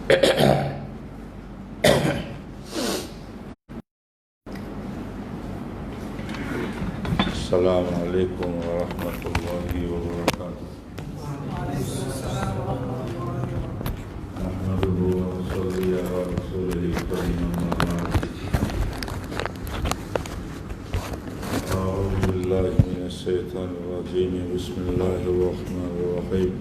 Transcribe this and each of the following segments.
السلام عليكم ورحمة الله وبركاته. نحمده ونصلي على رسوله الكريم أما بعد. أعوذ بالله من الشيطان الرجيم. بسم الله الرحمن الرحيم.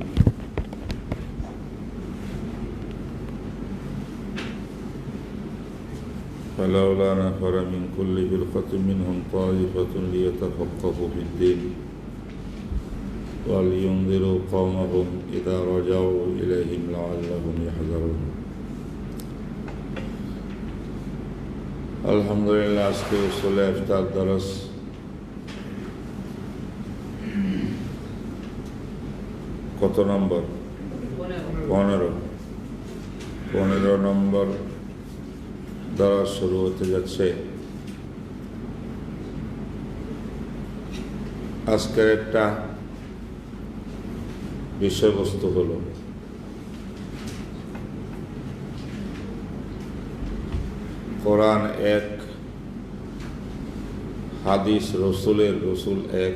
فلولا نفر من كل فرقة منهم طائفة ليتفقهوا في الدين ولينذروا قومهم إذا رجعوا إليهم لعلهم يحذرون. الحمد لله. আজকে উসুল ইফতার দরস কত নম্বর? 15 নম্বর দরস শুরু হতে যাচ্ছে। আজকের একটা বিষয়বস্তু হলো কোরআন এক, হাদিস রসুল এক।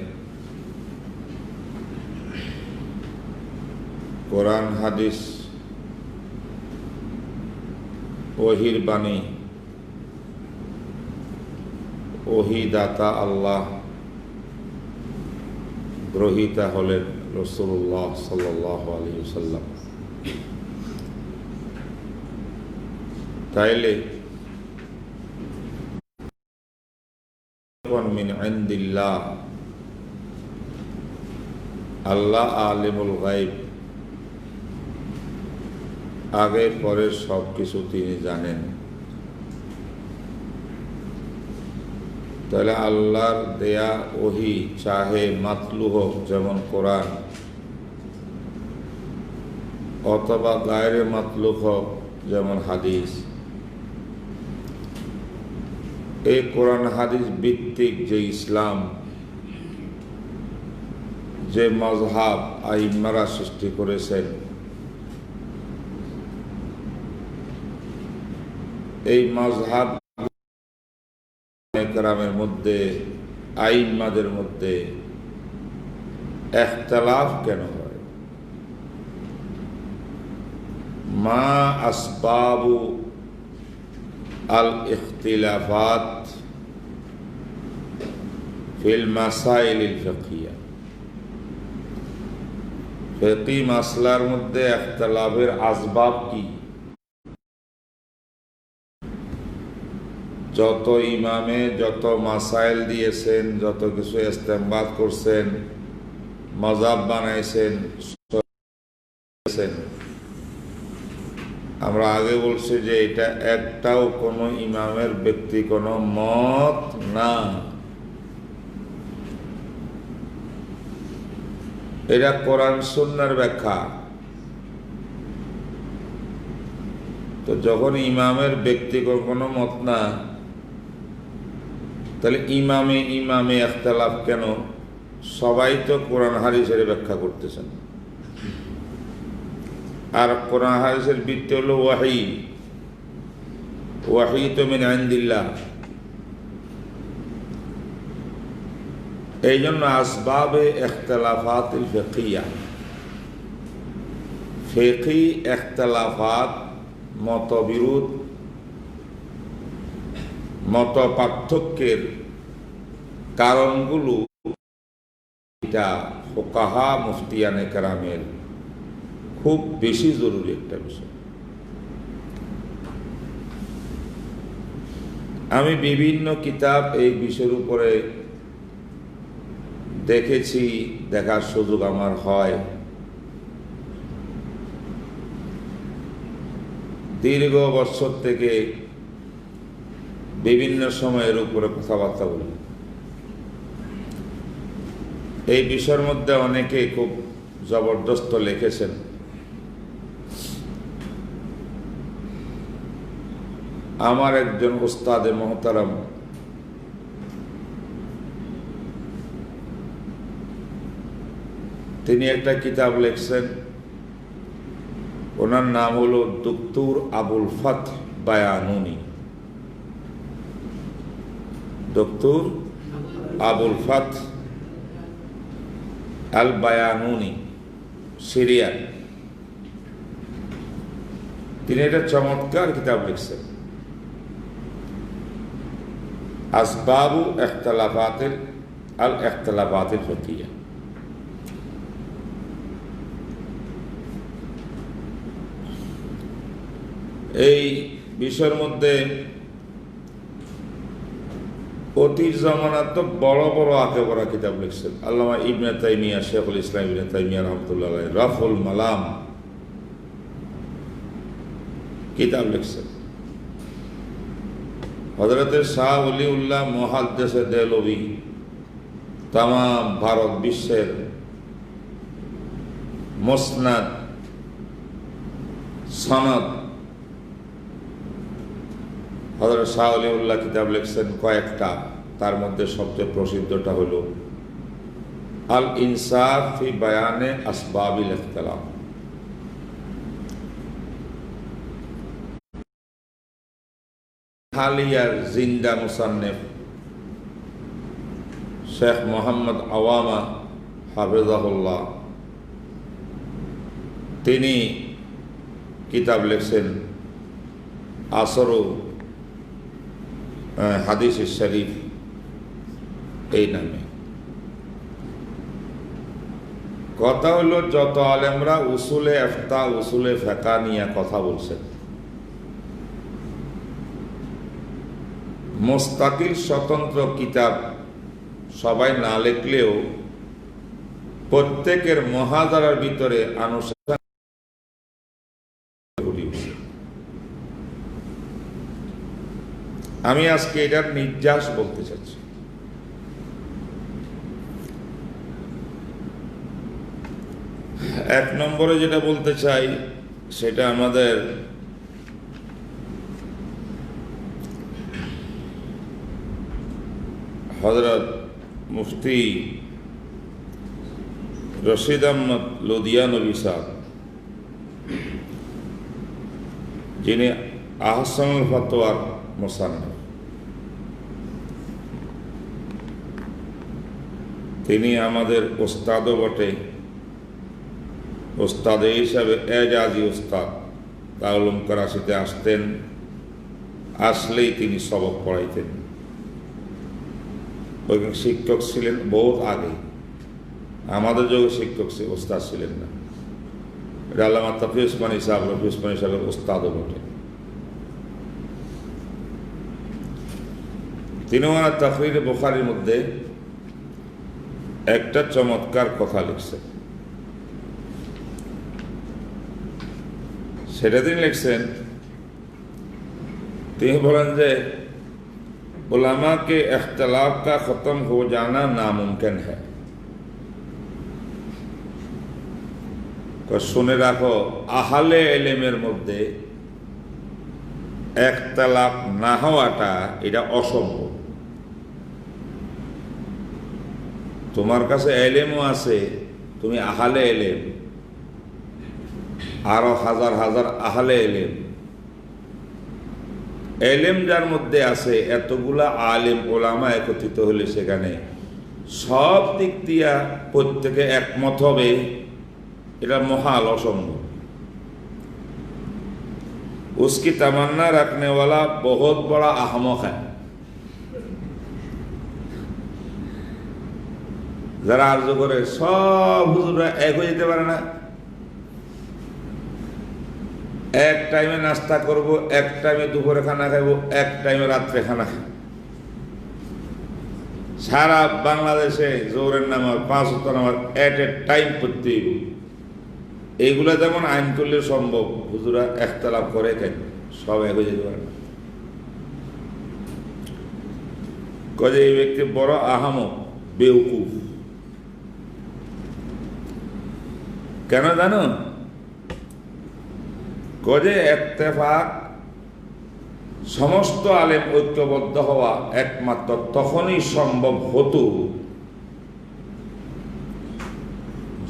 কোরআন হাদিস ওহির বাণী, ওহি দাতা আল্লাহ, গ্রহীতা হলেন রাসূলুল্লাহ সাল্লাল্লাহু আলাইহি ওয়াসাল্লাম। তাইলে মিন ইনদিল্লাহ, আল্লাহ আলিমুল গায়ব, আগে পরে সব কিছু তিনি জানেন। তাহলে আল্লাহর দেয়া ওহি চাহে মাতলু হোক যেমন কোরআন, অথবা গায়রে মাতলু হোক যেমন হাদিস, এই কোরআন হাদিস ভিত্তিক যে ইসলাম, যে মজহাব আইম্মারা সৃষ্টি করেছেন, এই মজহাব কেরামের মধ্যে, আইম্মাদের মধ্যে ইখতিলাফ কেন হয়? মা আসবাবু আল ইখতিলাফাত ফিল মাসাইল আল ফিকহিয়া। ফিকহি মাসলার মধ্যে ইখতিলাফের আসবাব কি? যত ইমামে যত মাসাইল দিয়েছেন, যত কিছু ইস্তেমবাদ করছেন, মাযহাব বানাইছেন, আমরা আগে বলছি যে এটা একটাও কোনো ইমামের ব্যক্তি কোনো মত না, এটা কোরআন সুন্নাহর ব্যাখ্যা। তো যখন ইমামের ব্যক্তিগত কোনো মত না, তাহলে ইমামে ইখতিলাফ কেন? সবাই তো কোরআন হাদিসের ব্যাখ্যা করতেছেন, আর কোরআন হাদিসের ভিত্তি হলো ওয়াহি। ওয়াহি তো মিন ইনদিল্লাহ। এই জন্য আসবাবে ইখতিলাফাতিল ফিকহিয়া, ফিকহি ইখতিলাফাত, মতবিরোধ, মত পার্থক্যের কারণগুলো, এটা ফুকাহা মুফতিয়ানে কেরামের খুব বেশি জরুরি একটা বিষয়। আমি বিভিন্ন কিতাব এই বিষয়ের উপরে দেখেছি, দেখার সুযোগ আমার হয়। দীর্ঘ বছর থেকে বিভিন্ন সময়ের উপরে কথাবার্তা বলি। এই বিষয়ের মধ্যে অনেকে খুব জবরদস্ত লিখেছেন। আমার একজন উস্তাদে মোহতারাম তিনি একটা কিতাব লিখছেন ওনার নাম হলো ডক্টর আবুল ফাত বায়ানুনি। ডক্টর আবুল ফাত আল বায়ানুনি, সিরিয়ান। তিনি একটা চমৎকার কিতাব লিখছেন, আসবাবু ইখতিলাফাতিল আল ইখতিলাফাতিল ফিকহিয়া। এই বিষয়ের মধ্যে অতীত জামানার তো বড় বড় আকেবরা কিতাব লিখছেন। আল্লামা ইবনে তাইমিয়া, শেখুল ইসলাম ইবনে তাইমিয়া রহমতুল্লাহ আলাইহি রাফুল মালাম কিতাব লিখছেন। হযরতে শাহ ওলিউল্লাহ মুহাদ্দিসে দেহলভী তাম ভারত বিশ্বের মুসনাদ সনদ হযরত শাহ ওলিউল্লাহ কিতাব লিখছেন কয়েকটা। তার মধ্যে সবচেয়ে প্রসিদ্ধটা হলো আল ইনসাফ ফি বায়ানে আসবাবিল ইখতিলাফ। হালিয়ার জিন্দা মুসান্নিফ শেখ মোহাম্মদ আওয়ামা হাফিজাহুল্লাহ, তিনি কিতাব লিখছেন আসরু হাদিস শরীফ এই নামে। কথা হলো যত আলেমরা উসুলে ইফতা উসুলে ফিকহ নিয়ে কথা বলছেন, মুস্তাকিল স্বতন্ত্র কিতাব সবাই না লিখলেও প্রত্যেকের মুহাদারার ভিতরে আনুষ্ঠানিক আমি আজকে এটার নির্যাস বলতে চাচ্ছি। এক নম্বরে যেটা বলতে চাই সেটা আমাদের হযরত মুফতি রশিদ আহমদ লুধিয়ানবী সাহেব, যিনি আহসানুল ফাতোয়ার মুসান্নিফ, তিনি আমাদের ওস্তাদও বটে। ওস্তাদ হিসাবে এজাজি ওস্তাদ, দারুল করাচিতে আসতেন, আসলেই তিনি সবক পড়াইতেন। ওইখানে শিক্ষক ছিলেন বহুত আগে, আমাদের যুগে শিক্ষক ওস্তাদ ছিলেন না। এটা আল্লামা তাফি উসমানী সাহেব, রফি উসমানী সাহেবের ওস্তাদও বটে। তিনি ওনার তাফসীরে বুখারীর মধ্যে একটা চমৎকার কথা লিখছেন। সেটা তিনি লিখছেন, তিনি বলেন যে उलमा के इख्तिलाफ का ख़त्म हो जाना नामुमकिन है। শুনে রাখো, আহলে ইলমের মধ্যে ইখতিলাফ না হওয়াটা এটা অসম্ভব। তোমার কাছে ইলমও আছে, তুমি আহলে ইলম, আরো হাজার হাজার আহলে ইলম, এলেম যার মধ্যে আছে, এতগুলা আলেম ওলামা একত্রিত হলে সেখানে সব দিক দিয়া প্রত্যেকে একমত হবে, এটা মহাল, অসম্ভব। उसकी तमन्ना रखने वाला बहुत बड़ा अहमक है। যারা আরজু করে সব হুজুররা এক হয়ে যেতে পারে না। এক টাইমে নাস্তা করব, এক টাইমে দুপুরে খানা খাবো, এক টাইমে রাত্রে খানা খাবো। সারা বাংলাদেশে জোহরের নামাজ, 5 ওয়াক্ত নামাজ এট এ টাইম পড়তে হইব। এইগুলা যেমন আইন করলে সম্ভব, হুজুরা ইখতিলাফ করে কেন? সব এক হয়ে যেতে পারে না। কয়ে এই ব্যক্তি বড় আহামক, বেউকুফ। কেন জানো? কয়ে ইত্তেফাক, সমস্ত আলেম ঐক্যবদ্ধ হওয়া একমাত্র তখনই সম্ভব হতো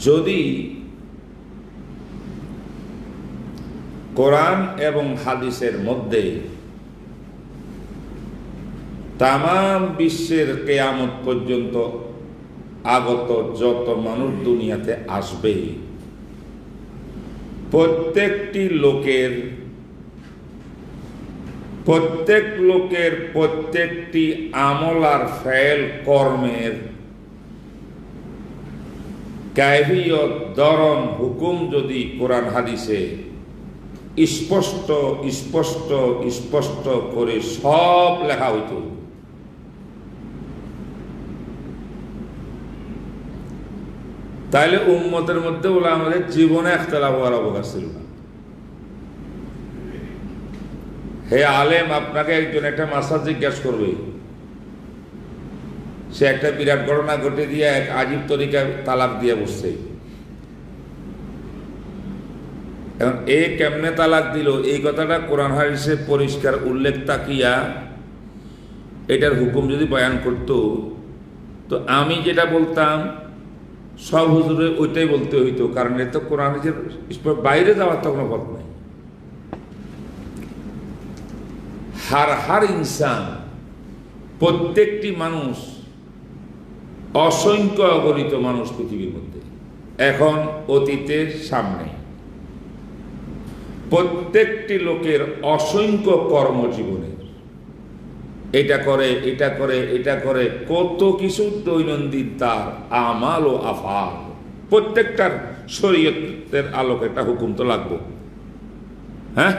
যদি কোরআন এবং হাদিসের মধ্যে তামাম বিশ্বের কিয়ামত পর্যন্ত আগত যত মানুষ দুনিয়াতে আসবে, প্রত্যেক লোকের প্রত্যেকটি আমল আর ফেল কর্মের কাইফিয়ত, ধরন, হুকুম যদি কোরআন হাদিসে স্পষ্ট স্পষ্ট স্পষ্ট করে সব লেখা হইত, তাইলে উম্মতের মধ্যে আমাদের জীবনে ইখতিলাফ হওয়ার অবকাশ ছিল না। হে আলেম, আপনাকে একজন একটা মাসলা জিজ্ঞাসা করবে, সে একটা বিরাট ঘটনা ঘটে দিয়ে এক আজীব তরিকায় তালাক দিয়ে বসছে। এখন এ কেমনে তালাক দিল, এই কথাটা কোরআন হাদিসে পরিষ্কার উল্লেখ তাকিয়া এটার হুকুম যদি বয়ান করত, তো আমি যেটা বলতাম সব হুজুরে ওইটাই বলতে হইতো, কারণ এ তো কোরআন হাদিসের বাইরে যাওয়ার তো কোনো পথ নাই। হার ইনসান, প্রত্যেকটি মানুষ, অসংখ্য অগণিত মানুষ পৃথিবীর মধ্যে, এখন অতীতের সামনে, প্রত্যেকটি লোকের অসংখ্য কর্মজীবনের এটা করে এটা করে এটা করে কত কিছু দৈনন্দিন তার আমাল ও আফাল, প্রত্যেকটার শরীয়তের আলোকে একটা হুকুম তো লাগবে। হ্যাঁ,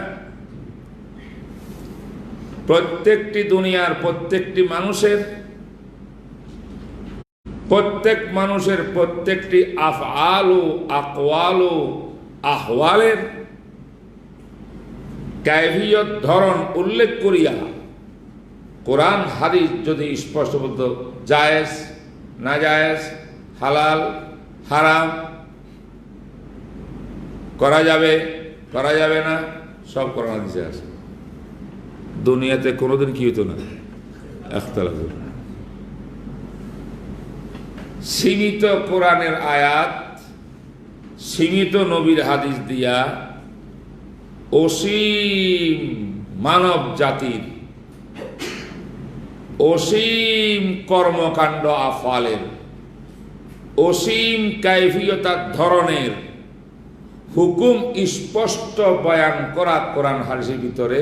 প্রত্যেকটি দুনিয়ার প্রত্যেকটি মানুষের প্রত্যেকটি আফআল ও আকওয়াল ও আহওয়ালের কাইফিয়ত, ধরন উল্লেখ করিয়া কোরআন হাদিস যদি স্পষ্ট বলতো জায়েজ না জায়েজ, হালাল হারাম, করা যাবে করা যাবে না, সব কোরআন হাদিসে আছে। দুনিয়াতে কোনোদিন কি হতো না, ইখতিলাফ হতো না। সীমিত কোরআনের আয়াত, সীমিত নবীর হাদিস দিয়া অসীম মানব জাতির অসীম কর্মকাণ্ড আফালের অসীম কাইফিয়তার ধরনের হুকুম স্পষ্ট বয়ান করা কোরআন হাদিসের ভিতরে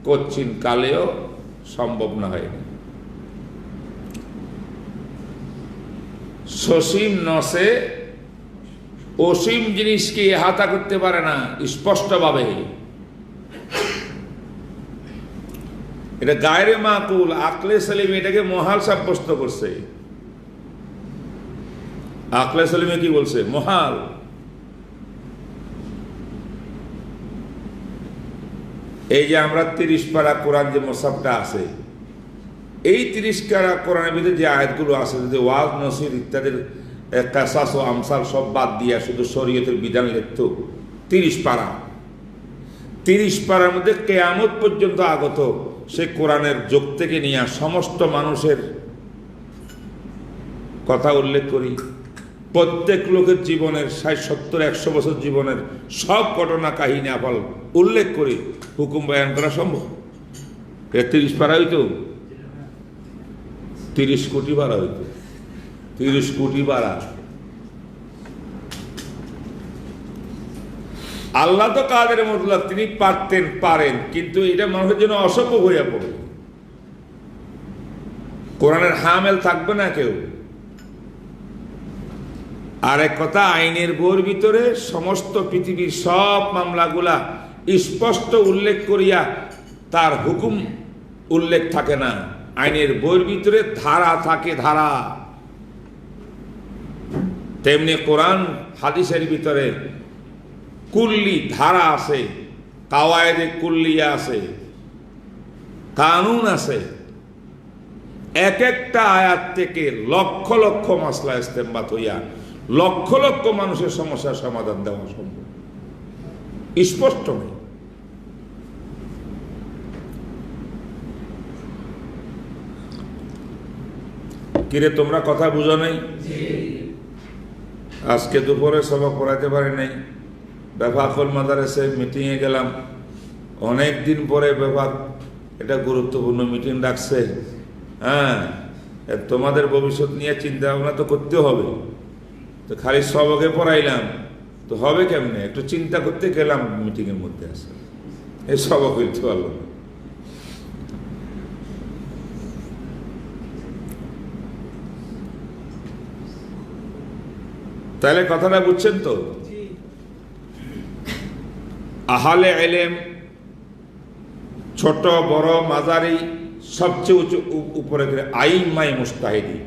কচ্ছিন কালেও সম্ভব না হয়নি। সসীম নসে অসীম জিনিসকে ইহাতা করতে পারে না স্পষ্টভাবে। এটা গায়রে মাকুল, আকলে সালিম এটাকে মহাল সাব্যস্ত করছে। আকলে সালিমে কি বলছে? মহাল। এই যে আমরা 30 পারা কোরআন যে মোসাফটা আছে, এই 30 পারা কোরআনের ভিতরে যে আয়াতগুলো আছে, যদি ওয়াজ নসির ইত্যাদির কাসাস ও আমসাল সব বাদ দিয়া শুধু শরীয়তের বিধান লিখত, 30 পারা, 30 পারার মধ্যে কিয়ামত পর্যন্ত আগত সে কোরআনের যোগ থেকে নিয়ে সমস্ত মানুষের কথা উল্লেখ করি, প্রত্যেক লোকের জীবনের 60, 70, 100 বছর জীবনের সব ঘটনা কাহিনী আফাল উল্লেখ করি, হুকুম বয়ান করা সম্ভব? 30 পারা হইতো, 30 কোটি পারা হইতো, 30 কোটি পারা। আল্লাহ তো কাদের মতলব, তিনি পারতেন, পারেন, কিন্তু এটা মানুষের জন্য অসম্ভব হইয়া পড়ে। কোরআনের হামেল থাকবে না কেউ। আর এক কথা, আইনের বইয়ের ভিতরে সমস্ত পৃথিবীর সব মামলাগুলা স্পষ্ট উল্লেখ করিয়া তার হুকুম উল্লেখ থাকে না। আইনের বইয়ের ভিতরে ধারা থাকে, ধারা। তেমনি কোরআন হাদিসের ভিতরে কুল্লি ধারা আছে, কাওয়ায়েদে কুল্লিয়া আছে, কানুন আছে। এক একটা আয়াত থেকে লক্ষ লক্ষ মাসলা ইস্তেমবাত হইয়া লক্ষ লক্ষ মানুষের সমস্যার সমাধান দেওয়া সম্ভব, স্পষ্ট নেই। কিরে, তোমরা কথা বুঝো নাই? আজকে দুপুরে সবক পড়াইতে পারে নাই, বেফাকুল মাদারেসে মিটিংয়ে গেলাম, অনেক দিন পরে বেফাক এটা গুরুত্বপূর্ণ মিটিং ডাকছে। হ্যাঁ, তোমাদের ভবিষ্যৎ নিয়ে চিন্তা ভাবনা তো করতে হবে, তো খালি সবকে পড়াইলাম তো হবে কেমনে? একটু চিন্তা করতে গেলাম মিটিংয়ের মধ্যে আছে, এই সবক হইতে পারলো না। তাহলে কথাটা বুঝছেন তো? আহলে ইলম ছোট বড় মাঝারি সবচেয়ে উঁচু উপরে আইম্মাই মুস্তাহিদি,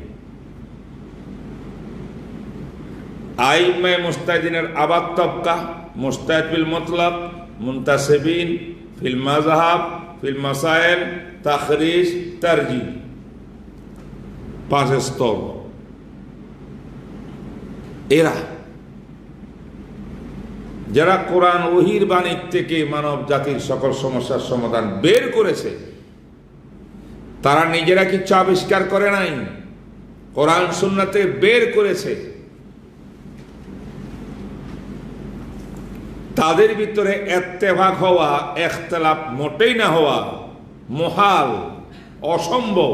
আইম্মাই মুস্তাহিদিনের আবাদ তবকা, মুস্তাহিদ ফিল মুতলাক, মুনতাসিবিন ফিল মাযহাব, ফিল মাসাইল, তাখরিজ, তারজিহ, 5 স্তর। এরা যারা কোরআন ওহীর বাণী থেকে মানব জাতির সকল সমস্যার সমাধান বের করেছে, তারা নিজেরা কিছু আবিষ্কার করে নাই, কোরআন সুন্নাহ থেকে বের করেছে। তাদের ভিতরে ইত্তেফাক হওয়া, ইখতিলাফ মোটেই না হওয়া মুহাল, অসম্ভব।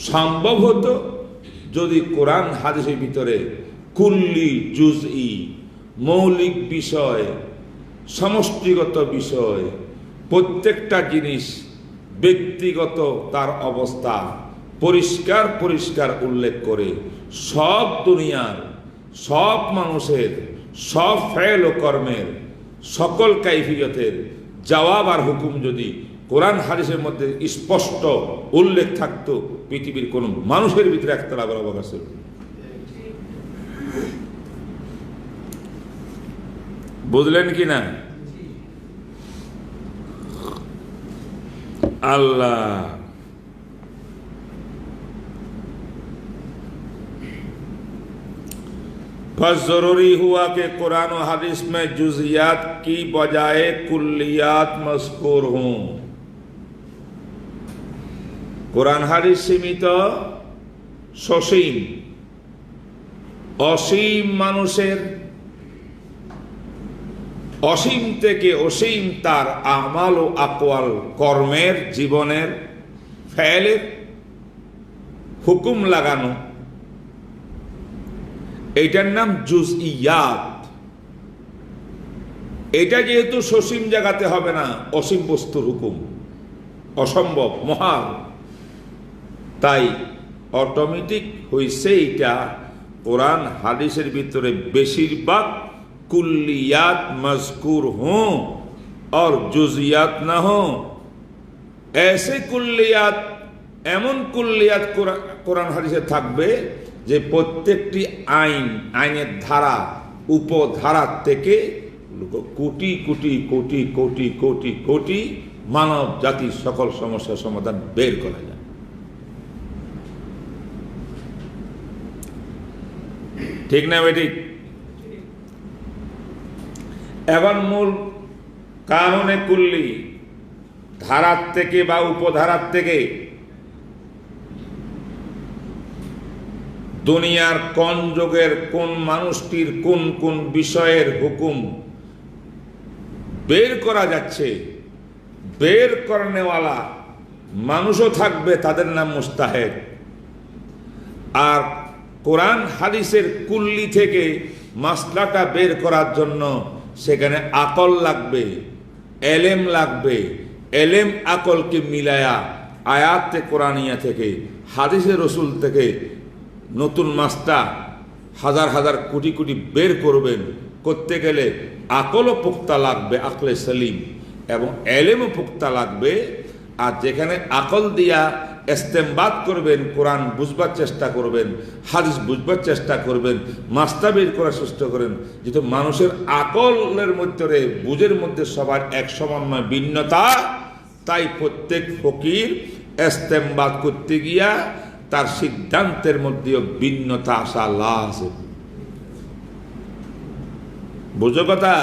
সম্ভব হতো যদি কোরআন হাদিসের ভিতরে কুল্লি, জুজই, মৌলিক বিষয়, সমষ্টিগত বিষয়, প্রত্যেকটা জিনিস ব্যক্তিগত তার অবস্থা পরিষ্কার পরিষ্কার উল্লেখ করে সব দুনিয়ার, সব মানুষের, সব ফেল ও কর্মের, সকল কাইফিয়তের জবাব আর হুকুম যদি কোরআন হাদিসের মধ্যে স্পষ্ট উল্লেখ থাকতো, পৃথিবীর কোন মানুষের ভিতরে ইখতিলাফের অবকাশ ছিল। বুঝলেন কি না? আল্লাহ बस जरूरी हुआ कि कुरान और हदीस में जुजियात की बजाय कुल्लियात मज़कूर हों। কোরআন হাদিস সীমিত, সসীম, অসীম মানুষের, অসীম থেকে অসীম তার আমাল ও আকওয়াল, কর্মের, জীবনের, ফেলের হুকুম লাগানো, এইটার নাম জুজইয়াত। এটা যেহেতু সসীম জায়গাতে হবে না, অসীম বস্তুর হুকুম, অসম্ভব, মহাল, তাই অটোমেটিক হইছে এইটা কোরআন হাদিসের ভিতরে বেশিরভাগ कुल्लियात मज़कूर हों और जुज़ियात ना हों। ऐसे कुल्लियात, एमन कुल्लियात কোরআন হাদিসে থাকবে যে প্রত্যেকটি আইন, আইনের ধারা, উপধারা থেকে কোটি কোটি কোটি কোটি কোটি কোটি মানব জাতির সকল সমস্যার সমাধান বের করা যায়। ঠিক না বেটি? এখন মূল কানুনে কুল্লি, ধারার থেকে বা উপধারার থেকে দুনিয়ার কোন যুগের কোন মানুষটির কোন কোন বিষয়ের হুকুম বের করা যাচ্ছে, বের করনেওয়ালা মানুষও থাকবে, তাদের নাম মুস্তাহিদ। আর কোরআন হাদিসের কুল্লি থেকে মাসলাটা বের করার জন্য সেখানে আকল লাগবে, এলেম লাগবে। এলেম আকলকে মিলায়া আয়াতে কোরআনিয়া থেকে, হাদিসে রসুল থেকে নতুন মাসটা হাজার হাজার কোটি কোটি বের করবেন। করতে গেলে আকলও পুক্তা লাগবে, আকলে সলিম, এবং এলেমও পুক্তা লাগবে। আর যেখানে আকল দিয়া ইস্তেমবাদ করবেন, কোরআন বুঝবার চেষ্টা করবেন, হাদিস বুঝবার চেষ্টা করবেন, মাসটা বের করার চেষ্টা করেন, যেহেতু মানুষের আকলের মধ্যে, বুঝের মধ্যে সবার এক সমান নয়, ভিন্নতা। তাই প্রত্যেক ফকির ইস্তেমবাদ করতে গিয়া তার সিদ্ধান্তের মধ্যেও ভিন্নতা আসা আল্লাহ আছে। বুঝো কথা?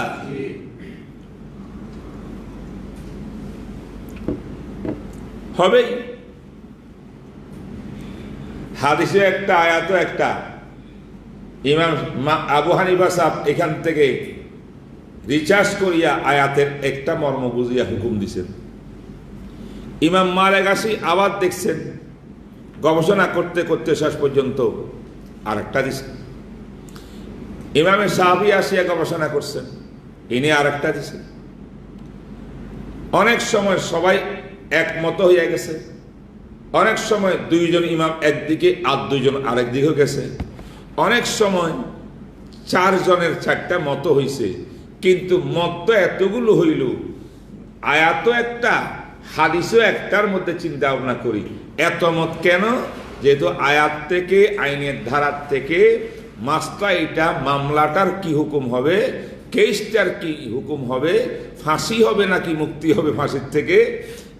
হবেই। হাদিসে একটা, আয়াতও একটা। ইমাম আবু হানিফা সাহেব এখান থেকে রিচার্জ করিয়া আয়াতের একটা মর্ম বুঝিয়া হুকুম দিছেন। ইমাম মালিক আসি আবার দেখছেন, গবেষণা করতে করতে শেষ পর্যন্ত আরেকটা দিছেন। ইমামে সাহাবী আসিয়া গবেষণা করছেন, ইনি আরেকটা দিছেন। অনেক সময় সবাই একমত হইয়া গেছে, অনেক সময় দুইজন ইমাম একদিকে আর দুইজন আরেক দিকে গেছে, অনেক সময় চারজনের চারটা মত হইছে। কিন্তু মত তো এতগুলো হইল, আয়াত একটা হাদিসও একটার মধ্যে চিন্তা ভাবনা করি, এত মত কেন? যেহেতু আয়াত থেকে, আইনের ধারার থেকে মাসলা এটা, মামলাটার কি হুকুম হবে, কেসটার কি হুকুম হবে, ফাঁসি হবে নাকি মুক্তি হবে ফাঁসির থেকে,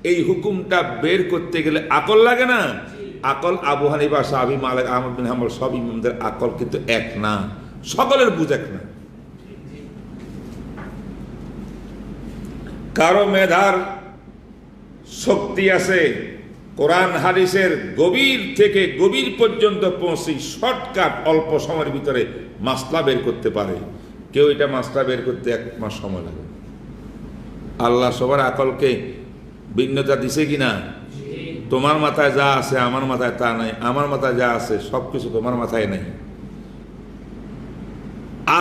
এই হুকুমটা বের করতে গেলে আকল লাগে না? আকল আবু হানিফা, শাফি, মালিক, আহমদ বিন হাম্বল সব ইমামদের আকল কিন্তু এক না, সকলের বুঝ এক না। কারো মেধার শক্তি আছে, কোরআন হাদিসের গভীর থেকে গভীর পর্যন্ত পৌঁছি শর্টকাট অল্প সময়ের ভিতরে মাসলা বের করতে পারে। কেউ এটা মাসলা বের করতে 1 মাস সময় লাগে। আল্লাহ সবার আকলকে ভিন্নতা দিছে কিনা? তোমার মাথায় যা আছে আমার মাথায় তা নাই, আমার মাথায় যা আছে সবকিছু তোমার মাথায় নাই।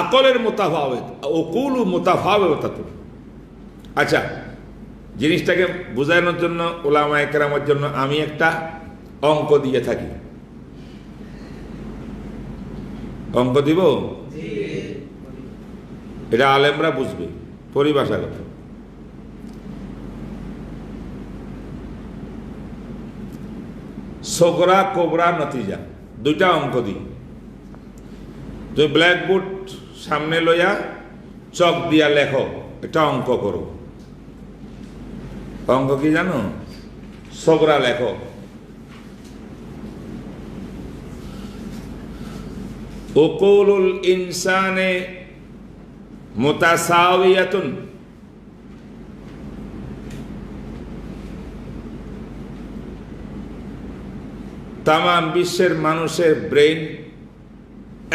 আকলের মোতাফাওয়াত, ওকুলু মোতাফাওয়াত। আচ্ছা, জিনিসটাকে বোঝানোর জন্য উলামায়ে কেরামের জন্য আমি একটা অঙ্ক দিয়ে থাকি। অঙ্ক দিব? এটা আলেমরা বুঝবে, পরিভাষাগত। সগরা কোবরা নতিজা, দুইটা অঙ্ক দিই। তুমি ব্ল্যাকবোর্ড সামনে লইয়া চক দিয়া লেখো, এটা অঙ্ক করো। অঙ্ক কি জানো? সগরা লেখো। উকুলুল ইনসানে মুতাসাওয়াতুন, তামাম বিশ্বের মানুষের ব্রেন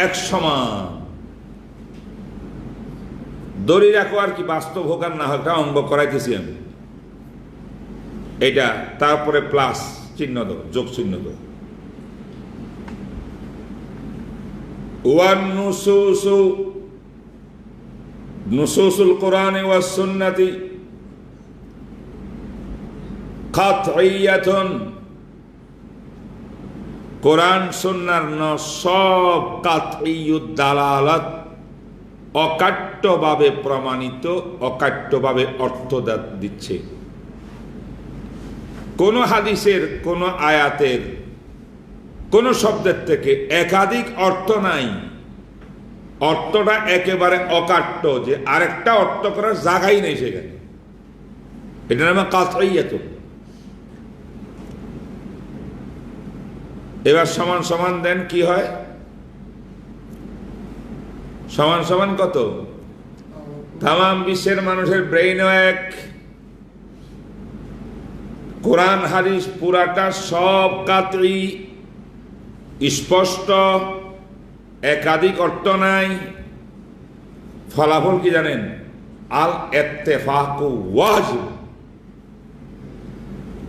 এক সমান। দড়ি রাখো আর কি, বাস্তব হোক আর না হোক, অঙ্ক করাইতেছি আমি। এটা তারপরে প্লাস চিহ্ন দাও, যোগ চিহ্ন দাও। ওয়ান নুসুসু, নুসুসুল কোরআন ওয়াস সুন্নতি কাতঈয়াতুন, কোরআন সুন্নাহর সব কাতঈয়ুদ দালালাত অকাট্যভাবে প্রমাণিত, অকাট্যভাবে অর্থ দিচ্ছে। কোন হাদিসের, কোন আয়াতের, কোন শব্দের থেকে একাধিক অর্থ নাই, অর্থটা একেবারে অকাট্য, যে আরেকটা অর্থ করার জায়গাই নেই সেখানে। এটা নামে কাতঈয়াত। এবার সমান সমান দেন, কি হয়? সমান সমান কত? তামাম বিশ্বের মানুষের ব্রেইনও এক, কোরআন হাদিস পুরাটা সব কাতঈ, স্পষ্ট, একাধিক অর্থ নাই। ফলাফল কি জানেন? আল ইত্তেফাকু ওয়াজিব।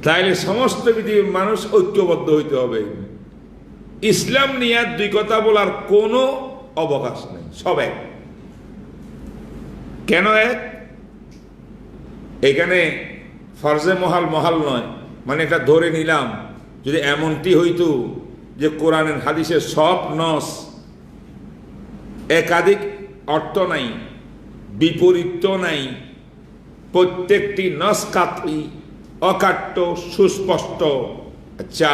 তাইলে সমস্ত পৃথিবীর মানুষ ঐক্যবদ্ধ হইতে হবে। ইসলাম নিয়ে দুই কথা বলার কোনো অবকাশ নেই, সব এক। কেন এক? এখানে ফরজে মহাল মহাল নয়, মানে এটা ধরে নিলাম যদি এমনটি হইতো যে কোরআনের হাদিসের সব নস, একাধিক অর্থ নাই, বিপরীত নাই, প্রত্যেকটি নস কাতঈ, অকাট্য, সুস্পষ্ট। আচ্ছা,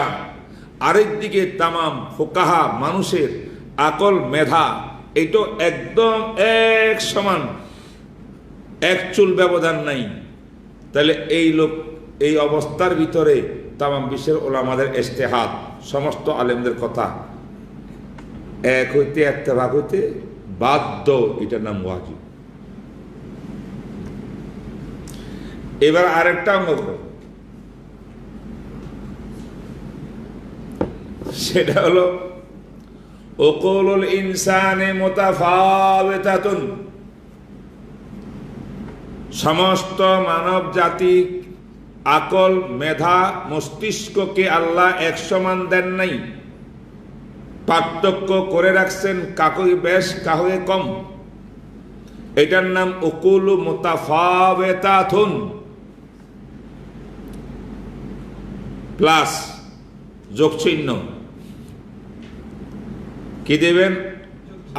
আরেকদিকে তামাম ফুকাহা মানুষের আকল মেধা, এটা একদম এক সমান, এক চুল ব্যবধান নাই। তাহলে এই লোক, এই অবস্থার ভিতরে তামাম বিশ্বের ওলামাদের ইজতিহাদ, সমস্ত আলেমদের কথা এক হইতে, ইত্তেফাক হইতে বাধ্য। এটার নাম ওয়াজিব। এবার আরেকটা অঙ্গ করো, সেটা হলো উকুলুল ইনসানে মুতাফাওয়াতাতুন, সমস্ত মানব জাতি আকল, মেধা, মস্তিষ্ককে আল্লাহ এক সমান দেন নাই, পার্থক্য করে রাখছেন, কাউকে বেশ কাউকে কম। এটার নাম উকুলু মুতাফাওয়াতাতুন, প্লাস যোগ চিহ্ন কি দেবেন?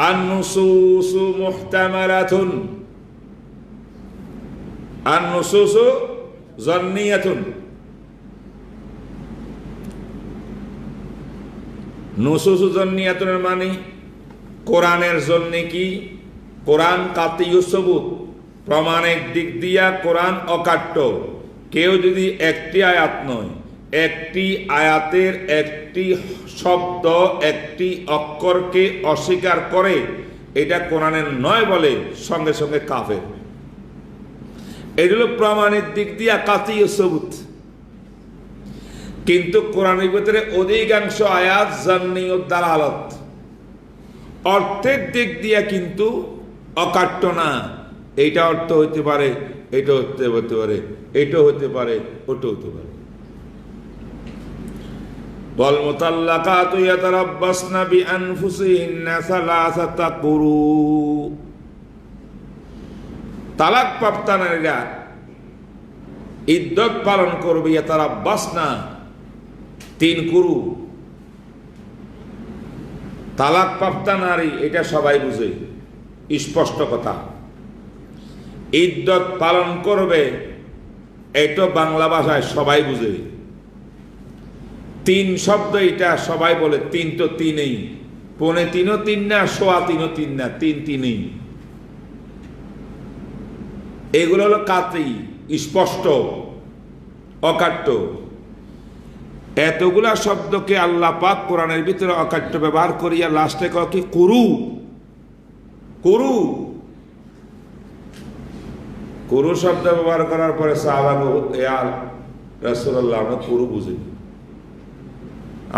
আন-নুসুসু মুহতামালাতুন, আন-নুসুসু যন্নিয়াতুন। নুসুসু যন্নিয়াতুনের মানে কোরআনের জন্য কি? কোরআন কাতিয়ু সবুত, প্রমাণের দিক দিয়া কোরআন অকাট্য। কেউ যদি একটি আয়াত নয়, একটি আয়াতের একটি শব্দ, একটি অক্ষরকে অস্বীকার করে এটা কোরআনের নয় বলে, সঙ্গে সঙ্গে কাফের। এটা হলো প্রমাণের দিক দিয়া কাতিয়ু সবুত। কিন্তু কোরআনের ভিতরে অধিকাংশ আয়াত জান্নিয়্য দালালত, অর্থের দিক দিয়া কিন্তু অকাট্য না। এইটা অর্থ হইতে পারে, এটা হতে পারে, এটা হতে পারে, ওটা হতে পারে। ওয়াল মুতাল্লাকাতু ইয়াতারাব্বাসনা বিআনফুসিহিন্না সালাসাতা কুরু। তালাক প্রাপ্তা নারীরা ইদ্যত পালন করবে, ইয়াতারাব্বাসনা 3 কুরু। তালাক প্রাপ্তা নারী এটা সবাই বুঝে, স্পষ্ট কথা। ইদ্যত পালন করবে এটা বাংলা ভাষায় সবাই বুঝে। 3 শব্দ এটা সবাই বলে, 3 তো 3ই, 3.25 3 না, 3.25 3 না, 3 3ই। এগুলো হলো কাতি, স্পষ্ট, অকাট্য। এতগুলা শব্দকে আল্লাহ পাক কোরআনের ভিতরে অকাট্য ব্যবহার করিয়া লাস্টে কয় কি? কুরু। কুরু কুরু শব্দ ব্যবহার করার পরে সাহাবাগো, ইয়া রাসূলুল্লাহ, আমরা কুরু বুঝি।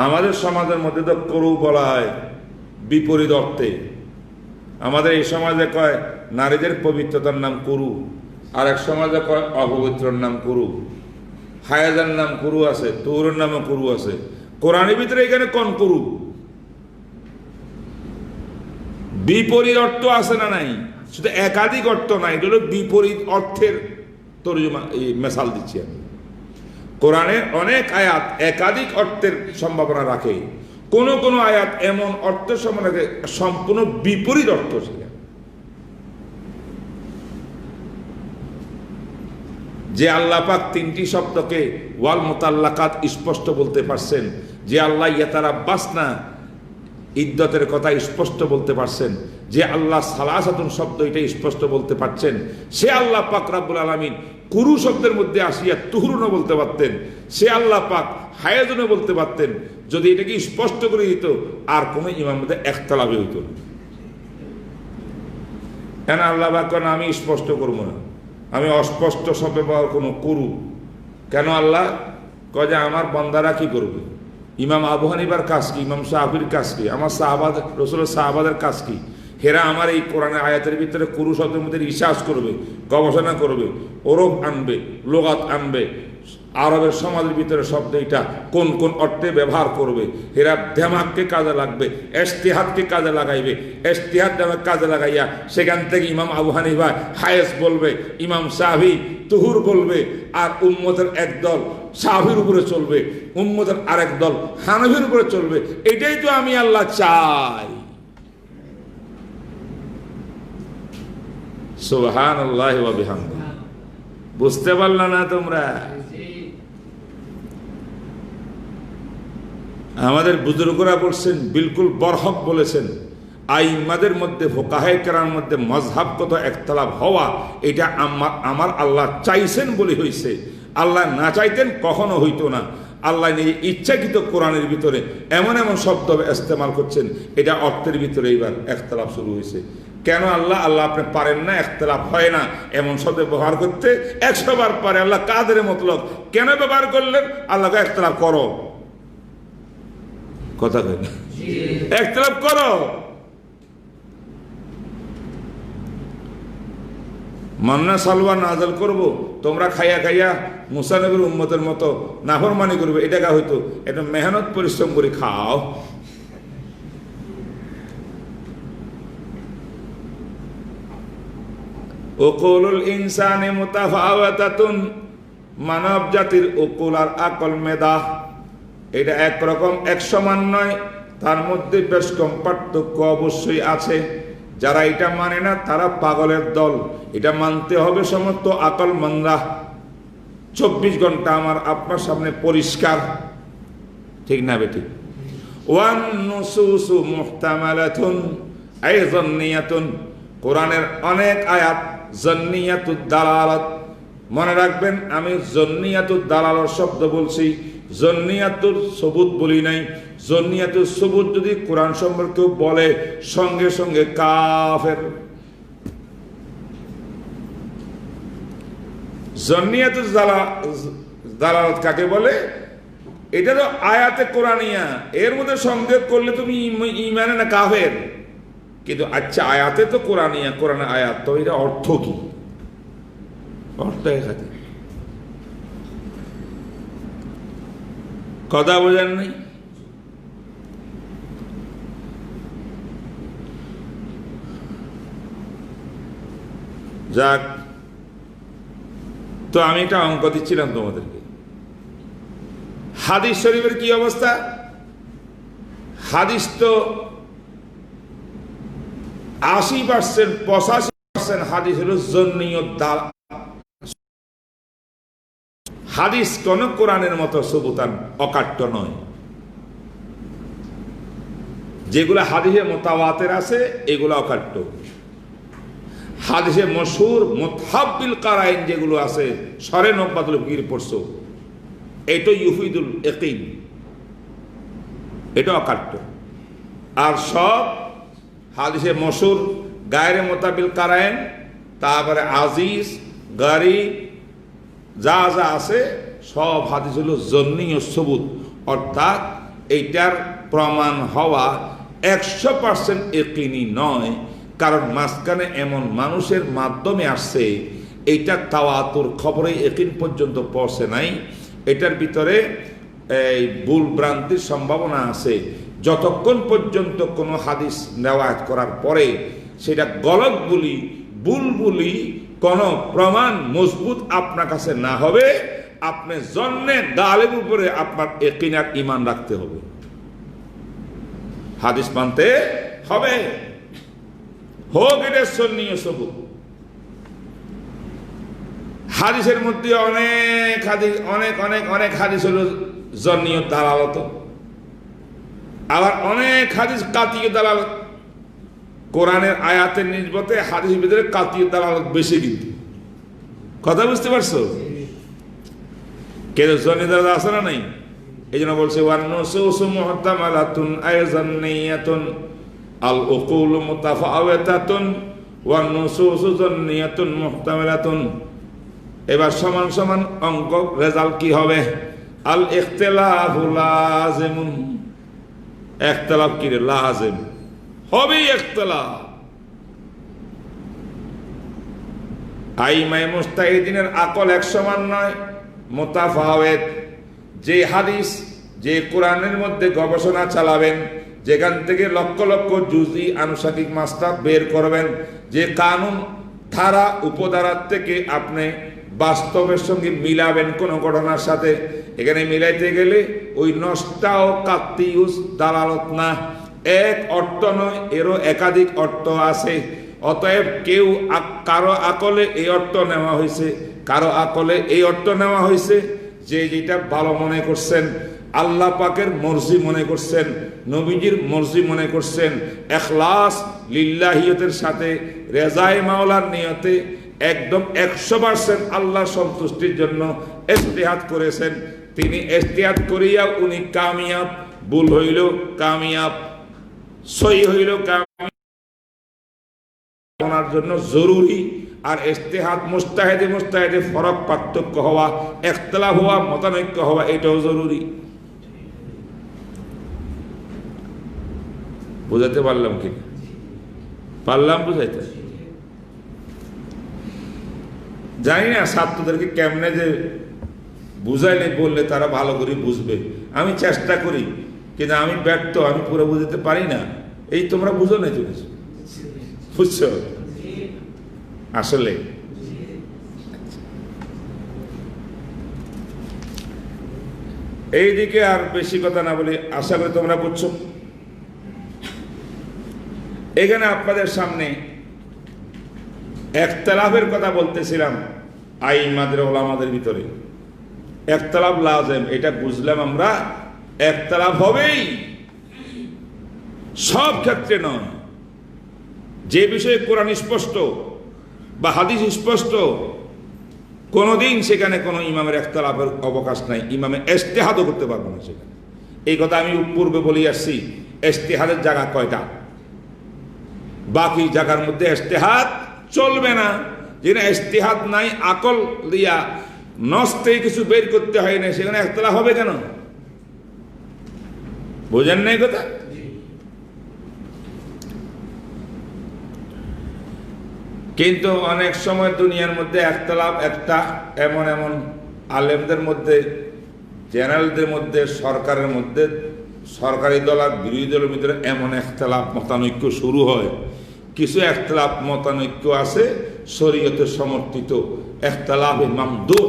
আমাদের সমাজের মধ্যে তো কুরু বলা হয় বিপরীত অর্থে। আমাদের এই সমাজে কয় নারীদের পবিত্রতার নাম কুরু, আর এক সমাজে কয় অপবিত্রর নাম কুরু। হায়াজার নাম কুরু আছে, তুরের নামে কুরু আছে। কোরআনের ভিতরে এখানে কোন কুরু? বিপরীত অর্থ আছে না নাই? শুধু একাধিক অর্থ নাই, এটা হলো বিপরীত অর্থের তরজমা, এই মেসাল দিচ্ছি আমি। কোরআনের অনেক আয়াত একাধিক অর্থের সম্ভাবনা রাখে, কোন কোন আয়াত এমন অর্থ সম্ভাবনা সম্পূর্ণ বিপরীত অর্থ ছিল। যে আল্লাহ পাক 3টি শব্দকে ওয়াল মুতাল্লাকাত স্পষ্ট বলতে পারছেন, যে আল্লাহ ইয়াতারাব্বাসনা ইদ্যতের কথা স্পষ্ট বলতে পারছেন, যে আল্লাহ সালাসাতুন শব্দ এটা স্পষ্ট বলতে পারছেন, সে আল্লাহ পাক রব্বুল আলামিন কুরু শব্দের মধ্যে আসিয়া তুহরুনও বলতে পারতেন, সে আল্লাহ পাক হায়াজুনও বলতে পারতেন। যদি এটাকে স্পষ্ট করে দিত, আর কোনো ইমামের মধ্যে একতলাফ হইত না। কেন আল্লাহ পাক কেন আমি স্পষ্ট করবো না, আমি অস্পষ্ট শব্দ ব্যবহার কোনো কুরু কেন? আল্লাহ কয় যে আমার বান্দারা কি করবে? ইমাম আবু হানিফার কাজ কি? ইমাম শাফির কাজ কি? আমার সাহাবাদ, রাসূলের সাহাবাদের কাজ কি? হেরা আমার এই কোরআনের আয়াতের ভিতরে কুরু শব্দের মধ্যে রিসার্চ করবে, গবেষণা করবে, ওরফ আনবে, লোগাত আনবে, আরবের সমাজের ভিতরে শব্দ এটা কোন কোন অর্থে ব্যবহার করবে। হেরা দেমাগকে কাজে লাগবে, ইজতিহাদকে কাজে লাগাইবে, ইজতিহাদ দেমাগ কাজে লাগাইয়া সেখান থেকে ইমাম আবু হানিফা হায়েস বলবে, ইমাম শাফি তুহুর বলবে, আর উম্মতের একদল শাফির উপরে চলবে, উম্মতের আরেক দল হানাফির উপরে চলবে। এটাই তো আমি আল্লাহ চাই। সুবহানাল্লাহি ওয়া বিহামদিহি। বুঝতে পারলা না তোমরা? আমাদের বুজুর্গরা বলছেন, বিলকুল বরহক বলেছেন, আইম্মাদের মধ্যে, ফুকাহে কেরামের মধ্যে মজহাবগত একতলাফ হওয়া এটা আমার আল্লাহ চাইছেন বলে হইছে। আল্লাহ না চাইতেন কখনো হইতো না। আল্লাহ নিজে ইচ্ছাকৃত কোরআনের ভিতরে এমন এমন শব্দ ইস্তেমাল করছেন, এটা অর্থের ভিতরে এইবার একতলাফ শুরু হয়েছে। কেন আল্লাহ আপনি পারেন না, একতলাফ হয় না এমন শব্দ ব্যবহার করতে? 100 বার পারে। আল্লাহ কাদের মতলব কেন ব্যবহার করলেন? আল্লাহকে একতলাফ করো, কথা কই না, একতলাফ করো। মান্না সালওয়া নাজল করব, তোমরা খাইয়া খাইয়া মুসা নবীর উম্মতের মতো নাফরমানি করবে, এটাকে হয়তো এটা মেহনত পরিশ্রম করে খাও। উকুলুল ইনসানি মুতাফাওয়াতাতুন, মানব জাতির উকুল আর আকল মেধা এটা একরকম এক সমান নয়, তার মধ্যে বেশ কম পার্থক্য অবশ্যই আছে। যারা এটা মানে না তারা পাগলের দল। এটা মানতে হবে সমস্ত আকল মন্দা। 24 ঘন্টা আমার আপনার সামনে পরিষ্কার, ঠিক না বেটি? ওয়ান নুসুসু মুহতামালাতুন আই যান্নিয়াতুন, কোরআনের অনেক আয়াত জান্নিয়াতুদ দালালাত। মনে রাখবেন আমি জান্নিয়াতুদ দালালাত শব্দ বলছি, জন্নিয়াতুর সবুত বলি নাই। জন্নিয়াতুর সবুত যদি কোরআন সম্পর্কে বলে সঙ্গে সঙ্গে কাফের। জন্নিয়াতুর দালালাত কাকে বলে? এটা তো আয়াতে কোরআনিয়া, এর মধ্যে সন্দেহ করলে তুমি ইমানে না কাফের। কিন্তু আচ্ছা আয়াতে তো কোরআনিয়া, কোরআনের আয়াত, তো এটা অর্থ কি? অর্থ এখানে কথা বোঝেন নাই? যাক, তো আমি একটা অঙ্ক দিচ্ছিলাম তোমাদেরকে। হাদিস শরীফের কি অবস্থা? হাদিস তো 80%, 85% হাদিস হলো জন্নিয়ত দালাল। হাদিস কোন কোরআনের মতো সুবুতান অকাট্য নয়। যেগুলো হাদিসে মুতাওয়াতির আছে এগুলো অকাট্য। হাদিসে মশহুর মুতাহাব্বিল কারাইন যেগুলো আছে, সরে নকবাতুল ফিকির পড়ছো, এটা ইউফিদুল ইয়াকিন, এটা অকাট্য। আর সব হাদিসে মশহুর গায়রে মুতাবিল কারাইন, তারপরে আজিজ গরিব যা যা আছে সব হাদিস হলো জন্নীয় সবুত, অর্থাৎ এইটার প্রমাণ হওয়া 100% ইয়াকিনি নয়। কারণ মাঝখানে এমন মানুষের মাধ্যমে আসছে, এইটা তাওয়াতুর খবরে ইয়াকিন পর্যন্ত পৌঁছে নাই। এটার ভিতরে এই ভুল ভ্রান্তির সম্ভাবনা আছে। যতক্ষণ পর্যন্ত কোনো হাদিস নেওয়াজ করার পরে সেটা গলত বলি, ভুল বলি, কোনো প্রমাণ মজবুত আপনার কাছে না হবে, আপনি জন্মে গালের উপরে আপনার ইয়াকিন আর ঈমান রাখতে হবে, হাদিস মানতে হবে, হোক এটা সুন্নিয় সবুত। হাদিসের মধ্যে অনেক হাদিস, অনেক অনেক অনেক হাদিস হলো জন্নিয় দালালত, আবার অনেক হাদিস কাতীয় দালালত। কোরআনের আয়াতের নিসবতে হাদিসের ভিতরে কাতীয় দালালত বেশি। কিন্তু কথা বুঝতে পারছো? কেন জন্নি দালালত আছে না নাই? এই জন্য বলছে ওয়ান নুসুসু মুহতামালাতুন আই যান্নিয়াতুন আল উকুলু মুতাফাওয়াতাতুন ওয়ান নুসুসু যান্নিয়াতুন মুহতামালাতুন। এবার সমান সমান অঙ্ক রেজাল্ট কি হবে? আল ইখতিলাফু লাযিমুন, ইখতিলাফ কি রে? লাযিম হবে ইখতিলাফ। আইমায়ে মুস্তাহিদিনের আকল এক সমান নয়, মুতাফাওয়াত। যে হাদিস, যে কোরআনের মধ্যে গবেষণা চালাবেন, যেখান থেকে লক্ষ লক্ষ জুজি আনুষাঙ্গিক মাসলা বের করবেন, যে কানুন ধারা উপধারার থেকে আপনি বাস্তবের সঙ্গে মিলাবেন কোন ঘটনার সাথে, এখানে মিলাইতে গেলে ওই নষ্টাও কাত্তিউস দালালত না, এক অর্থ নয়, এরও একাধিক অর্থ আছে। অতএব কেউ কারো আকলে এই অর্থ নেওয়া হয়েছে, কারো আকলে এই অর্থ নেওয়া হয়েছে, যে যেটা ভালো মনে করছেন, আল্লাহ পাকের মর্জি মনে করছেন, নবীজির মর্জি মনে করছেন, ইখলাস লিল্লাহিয়তের সাথে রেজায়ে মাওলার নিয়তে একদম 100% আল্লাহ সন্তুষ্টির জন্য ইজতিহাদ করেছেন। তিনি ইজতিহাদ করিয়া উনি কামিয়াব, ভুল হইল কামিয়াব, সহি হইল কামিয়াব, ওনার জন্য জরুরি। আর ইজতিহাদ মুজতাহিদে ফরক পার্থক্য হওয়া, ইখতিলাফ হওয়া, মতানৈক্য হওয়া, এটাও জরুরি। বুঝাতে পারলাম কি? পারলাম বুঝাইতে? জানি না ছাত্রদেরকে কেমনে যে বুঝাইলে বললে তারা ভালো করে বুঝবে। আমি চেষ্টা করি কিন্তু আমি ব্যর্থ, আমি পুরো বুঝতে পারি না। এই তোমরা বুঝো না চলেছ, বুঝছো? আসলে এইদিকে আর বেশি কথা না বলি, আশা করি তোমরা বুঝছো। এখানে আপনাদের সামনে একতলাফের কথা বলতেছিলাম। আইমাদের ওলামাদের ভিতরে একতলাফ লাজেম, এটা বুঝলাম আমরা। একতলাফ হবেই, সব ক্ষেত্রে নয়। যে বিষয়ে কোরআন স্পষ্ট বা হাদিস স্পষ্ট, কোনোদিন সেখানে কোনো ইমামের একতলাফের অবকাশ নাই। ইমামে ইজতিহাদও করতে পারবো না সেখানে। এই কথা আমি পূর্বে বলে আসছি। ইজতিহাদের জায়গা কয়টা? বাকি জায়গার মধ্যে ইজতিহাদ চলবে না। যেখানে ইজতিহাদ নাই, আকল দিয়া নস্তে কিছু বের করতে হয় না, সেখানে একতলাফ হবে কেন? বোঝেন নাই কথা? কিন্তু অনেক সময় দুনিয়ার মধ্যে একতলাফ একটা এমন এমন আলেমদের মধ্যে, জেনারেলদের মধ্যে, সরকারের মধ্যে, সরকারি দল আর বিরোধী দলের ভিতরে এমন একতলাফ মতানৈক্য শুরু হয়। কিছু একতলাফ মতানৈক্য আছে শরীয়তে সমর্থিত, একতলাফে মামদুহ।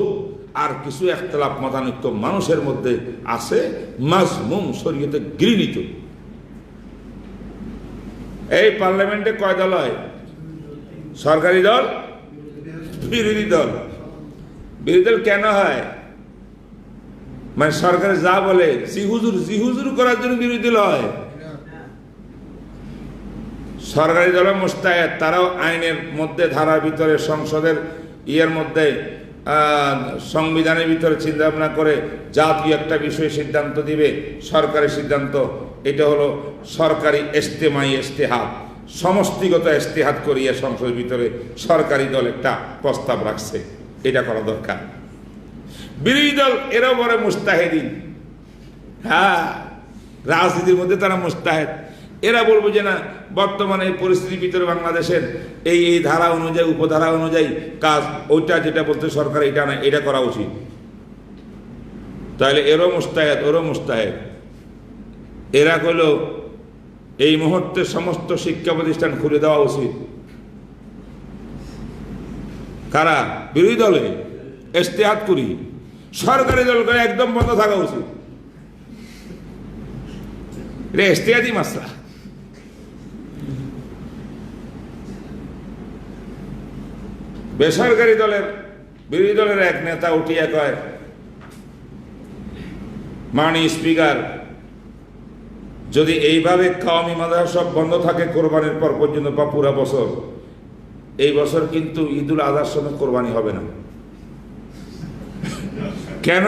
আর কিছু একতলাফ মতানৈক্য মানুষের মধ্যে আছে মাজমুম, শরীয়তে ঘৃণিত। এই পার্লামেন্টে কয় দল হয়? সরকারি দল, বিরোধী দল। বিরোধী দল কেন হয়? মানে সরকারে যা বলে জিহুজুর করার জন্য বিরোধী দল হয়। সরকারি দলের মুস্তাহিদ, তারাও আইনের মধ্যে, ধারার ভিতরে, সংসদের ইয়ের মধ্যে, সংবিধানের ভিতরে চিন্তা ভাবনা করে জাতীয় একটা বিষয়ে সিদ্ধান্ত দিবে। সরকারি সিদ্ধান্ত, এটা হলো সরকারি ইজতেমাই ইজতিহাদ, সমষ্টিগত ইজতিহাদ করিয়া সংসদের ভিতরে সরকারি দল একটা প্রস্তাব রাখছে, এটা করা দরকার। বিরোধী দল এরাও বড় মুস্তাহিদিন। হ্যাঁ, রাজনীতির মধ্যে তারা মুস্তাহিদ। এরা বলবো যে না, বর্তমানে এই পরিস্থিতির ভিতরে বাংলাদেশের এই এই ধারা অনুযায়ী, উপধারা অনুযায়ী কাজ, ওইটা যেটা বলতে সরকার এটা না, এটা করা উচিত। তাহলে এরও মুস্তাহিদ, ওরও মুস্তাহিদ। এরা কইল এই মুহূর্তে সমস্ত শিক্ষা প্রতিষ্ঠান খুলে দেওয়া উচিত। কারা? বিরোধী দলে ইজতিহাদ করি। সরকারি দল করে একদম বন্ধ থাকা উচিত। এটা ইজতিহাদি মাসলা। বেসরকারি দলের, বিরোধী দলের এক নেতা উঠিয়া কয়, মাননীয় স্পিকার, যদি এইভাবে কওমি মাদ্রাসা সব বন্ধ থাকে কোরবানির পর পর্যন্ত বা পুরা বছর, এই বছর কিন্তু ঈদুল আজহার সময় কোরবানি হবে না। কেন?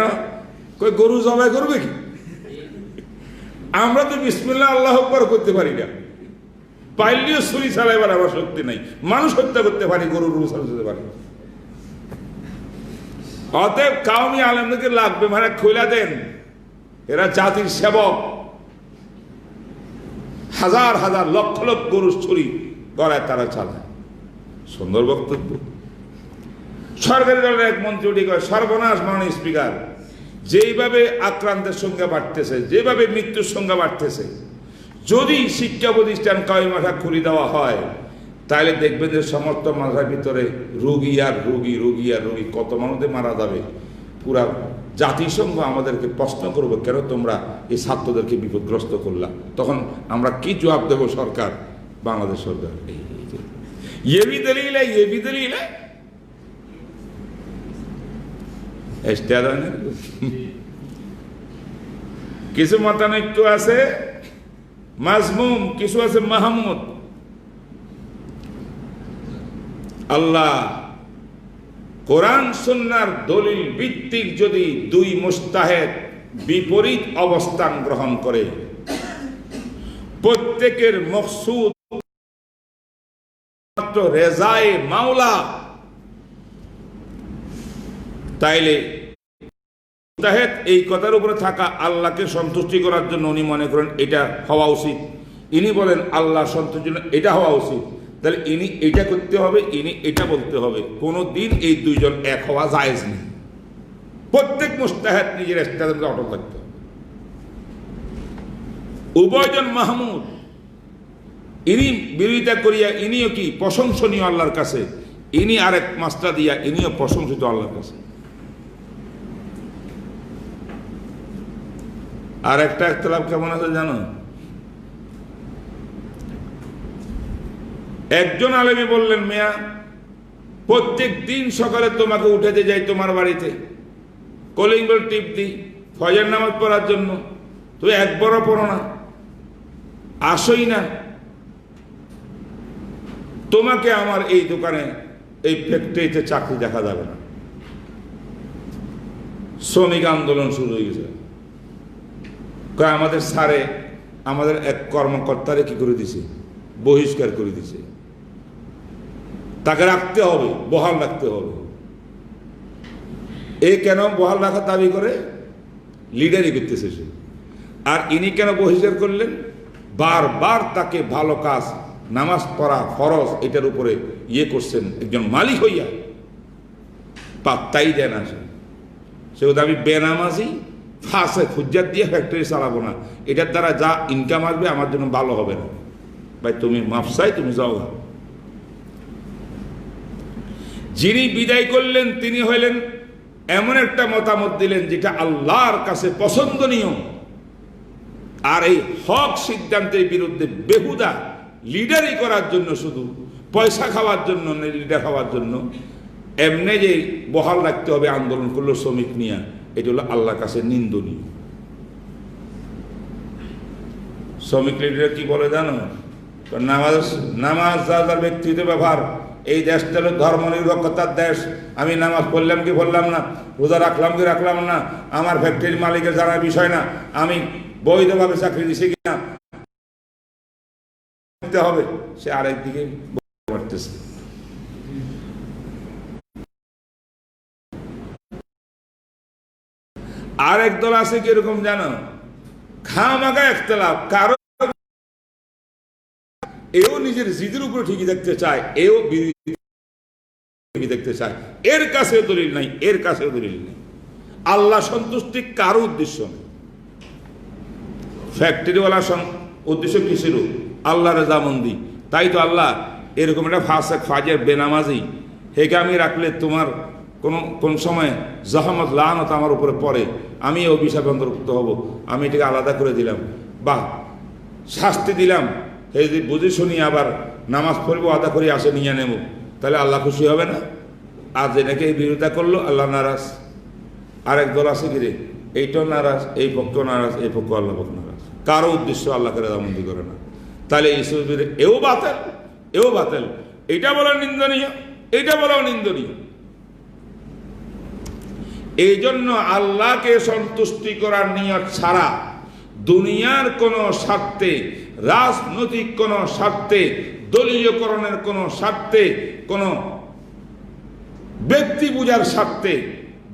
কই গরু জবাই করবে কি? আমরা তো বিসমিল্লাহ আল্লাহু আকবার করতে পারি না। পাইলেও ছুরি চালাইবার আমার শক্তি নাই। মানুষ হত্যা করতে পারি, গরুর রুল চালাতে পারি। অতএব কওমি আলেমদেরকে লাগবে, মানে খোলা দেন। এরা জাতির সেবক। হাজার হাজার লক্ষ লক্ষ গরুর ছুরি গড়ায় তারা চালায়। সুন্দর বক্তব্য। সরকারি দলের এক মন্ত্রী উঠে কয়, সর্বনাশ মাননীয় স্পিকার, যেইভাবে আক্রান্তের সংখ্যা বাড়তেছে, যেভাবে মৃত্যুর সংখ্যা বাড়তেছে, যদি শিক্ষা প্রতিষ্ঠান কওমি মাদ্রাসা খুলে দেওয়া হয়, তাহলে দেখবেন যে সমস্ত মাদ্রাসার ভিতরে রোগী আর রোগী, রোগী আর রোগী, কত মানুষদের মারা যাবে। পুরা জাতিসংঘ আমাদেরকে প্রশ্ন করবো, কেন তোমরা এই ছাত্রদেরকে বিপদগ্রস্ত করলা? তখন আমরা কি জবাব দেব? সরকার, বাংলাদেশ সরকার, ये भी दलील है। কিছু মতানৈক্য আছে মাজমুম, কিছু আছে মাহমুদ। আল্লাহ কোরআন সুন্নাহর দলিল ভিত্তিক যদি দুই মুস্তাহিদ বিপরীত অবস্থান গ্রহণ করে, প্রত্যেকের মকসুদ মাত্র রেজায়ে মাওলা, তাইলে মুস্তাহিদ এই কথার উপরে থাকা আল্লাহকে সন্তুষ্টি করার জন্য উনি মনে করেন এটা হওয়া উচিত। ইনি বলেন আল্লাহ সন্তুষ্টির জন্য এটা হওয়া উচিত। তাহলে ইনি এটা করতে হবে, ইনি এটা বলতে হবে। কোনো দিন এই দুইজন এক হওয়া জায়েজ নেই। প্রত্যেক মুস্তাহাদ নিজের ইস্তেহাদের অটল থাকতে হবে। উভয়জন মাহমুদ, ইনি বিরোধিতা করিয়া ইনিও কি প্রশংসনীয় আল্লাহর কাছে, ইনি আরেক মাস্টার দিয়া ইনিও প্রশংসিত আল্লাহর কাছে। আর একটা ইখতিলাফ কেমন আছে জানো? একজন আলেমী বললেন, মিয়া প্রত্যেক দিন সকালে তোমাকে উঠাতে যাই তোমার বাড়িতে, কলিং বেল টিপ দিই ফজর নামাজ পড়ার জন্য, তুই একবারও পড়ো না, আসোই না। তোমাকে আমার এই দোকানে এই ফ্যাক্টরিতে চাকরি দেখা যাবে না। শ্রমিক আন্দোলন শুরু হয়ে গেছে। আমাদের স্যারে আমাদের এক কর্মকর্তারে কি করে দিছে, বহিষ্কার করে দিছে। তাকে রাখতে হবে, বহাল রাখতে হবে। এ কেন বহাল রাখার দাবি করে? লিডারই করতেছে সে। আর ইনি কেন বহিষ্কার করলেন? বারবার তাকে ভালো কাজ, নামাজ পড়া ফরজ, এটার উপরে করছেন একজন মালিক হইয়া, পাত্তাই দেন আসে। সেও দাবি বেনামাজি ফাঁসে ফুজ্জাত দিয়ে ফ্যাক্টরি চালাবো না, এটার দ্বারা যা ইনকাম আসবে আমার জন্য ভালো হবে না। ভাই তুমি মাফ চাই, তুমি যাও। যিনি বিদায় করলেন তিনি হইলেন এমন একটা মতামত দিলেন যেটা আল্লাহর কাছে পছন্দনীয়। আর এই হক সিদ্ধান্তের বিরুদ্ধে বেহুদা লিডারি করার জন্য, শুধু পয়সা খাওয়ার জন্য, লিডার হওয়ার জন্য এমনি যে বহাল রাখতে হবে আন্দোলন করলো শ্রমিক নিয়ে, এটা হলো আল্লাহর কাছে নিন্দনীয়। শ্রমিক লিডার কি বলে জানো? নামাজ যা যার ব্যক্তিগত ব্যাপার। এই দেশটা হলো ধর্ম নিরপেক্ষতার দেশ। আমি নামাজ পড়লাম কি পড়লাম না, রোজা রাখলাম কি রাখলাম না, আমার ফ্যাক্টরির মালিকের জানার বিষয় না। আমি বৈধভাবে চাকরি দিছি কিনা হবে, সে আরেকদিকে করতেছে। আরেক দল আছে কিরকম জানো? খামাখা ইখতিলাফ, কারো এও নিজের জিদের উপরে ঠিকই দেখতে চায়, এও দেখতে চায়। এর কাছে দলিল নাই, এর কাছেও দলিল নেই। আল্লাহ সন্তুষ্টি কারো উদ্দেশ্য নেই। ফ্যাক্টরিওয়ালার উদ্দেশ্য কি ছিল? আল্লাহ রেজামন্দি। তাই তো আল্লাহ এরকম একটা ফাসেক ফাজের বেনামাজি হেকে আমি রাখলে তোমার কোন সময় জাহামত লানত আমার উপরে পড়ে, আমি অভিশাপ অন্তর্ভুক্ত হব, আমি এটাকে আলাদা করে দিলাম, বা শাস্তি দিলাম। এই যে বুঝে শুনি আবার নামাজ পড়বো, আদা করে আসে নিয়ে নেব, তাহলে আল্লাহ খুশি হবে না? আর যেটাকে এই বিরোধিতা করলো আল্লাহ নারাজ। আরেক দল আছে কি রে, এইটাও নারাজ, এই পক্ষ নারাজ, এই পক্ষ আল্লাহ পক্ষ নারাজ। কারো উদ্দেশ্য আল্লাহকে রেজামন্দি করে না। তাহলে ইসুফের এও বাতেল, এও বাতেল। এইটা বলা নিন্দনীয়, এইটা বলাও নিন্দনীয়। এই জন্য আল্লাহকে সন্তুষ্টি করার নিয়ত ছাড়া দুনিয়ার কোনো স্বার্থে, রাজনৈতিক কোনো স্বার্থে, দলীয়করণের কোনো স্বার্থে, কোনো ব্যক্তি পূজার স্বার্থে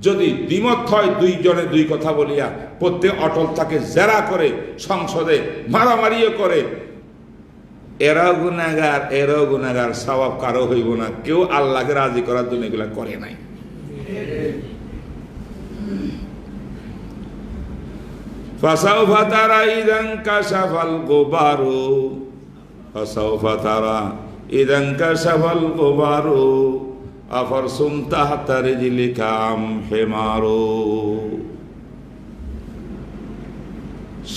যদি দ্বিমত হয়, দুইজনে দুই কথা বলিয়া প্রত্যেক অটল থাকে, জেরা করে, সংসদে মারামারিও করে, এরাও গুনাহগার, এরাও গুনাহগার, সওয়াব কারো হইব না। কেউ আল্লাহকে রাজি করার জন্য এগুলা করে নাই। فسوف ترى إذا انكشف الغبار فسوف ترى إذا انكشف الغبار أفرس تحت رجلك أم حمار।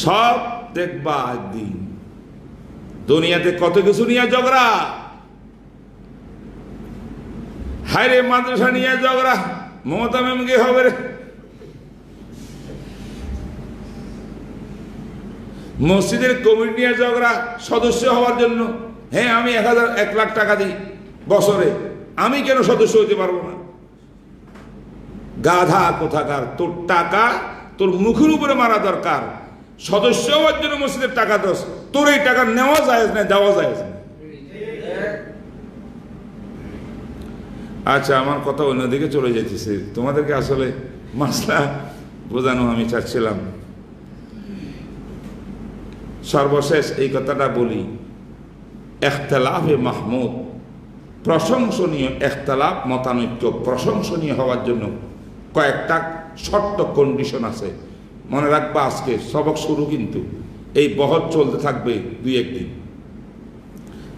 সব দেখবা একদিন। দুনিয়াতে কত কিছু নিয়ে ঝগড়া, হায়রে মাদ্রাসা নিয়ে ঝগড়া, মমতা ম্যাম কে হবে রে, মসজিদের কমিটি নিয়ে ঝগড়া, সদস্য হওয়ার জন্য। হ্যাঁ আমি 1 লাখ টাকা দিই বছরে, আমি কেন সদস্য হইতে পারবো না? গাধা কোথাকার, তোর টাকা তোর মুখের উপরে মারা দরকার। সদস্য হওয়ার জন্য মসজিদের টাকা দোষ, তোর এই টাকা নেওয়া যায় না, দেওয়া যায় না। আচ্ছা, আমার কথা অন্যদিকে চলে যেতেছে, তোমাদেরকে আসলে মাসলা বোঝানো আমি চাচ্ছিলাম। সর্বশেষ এই কথাটা বলি, ইখতিলাফে মাহমুদ, প্রশংসনীয় ইখতিলাফ, মতানৈক্য প্রশংসনীয় হওয়ার জন্য কয়েকটা শর্ত, কন্ডিশন আছে। মনে রাখবা, আজকে সবক শুরু, কিন্তু এই বহর চলতে থাকবে 2-1 দিন,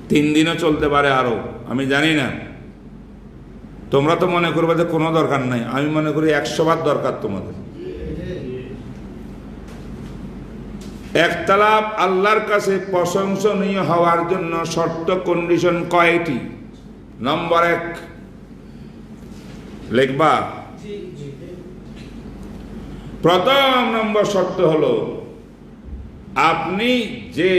3 দিনও চলতে পারে আরো, আমি জানি না। তোমরা তো মনে করবে যে কোনো দরকার নাই, আমি মনে করি 100 বার দরকার তোমাদের। ইখতিলাফ আল্লাহর কাছে প্রশংসনীয় হওয়ার জন্য শর্ত, কন্ডিশন কয়টি? নম্বর 1, লিখবা, প্রথম নম্বর শর্ত হলো, আপনি যে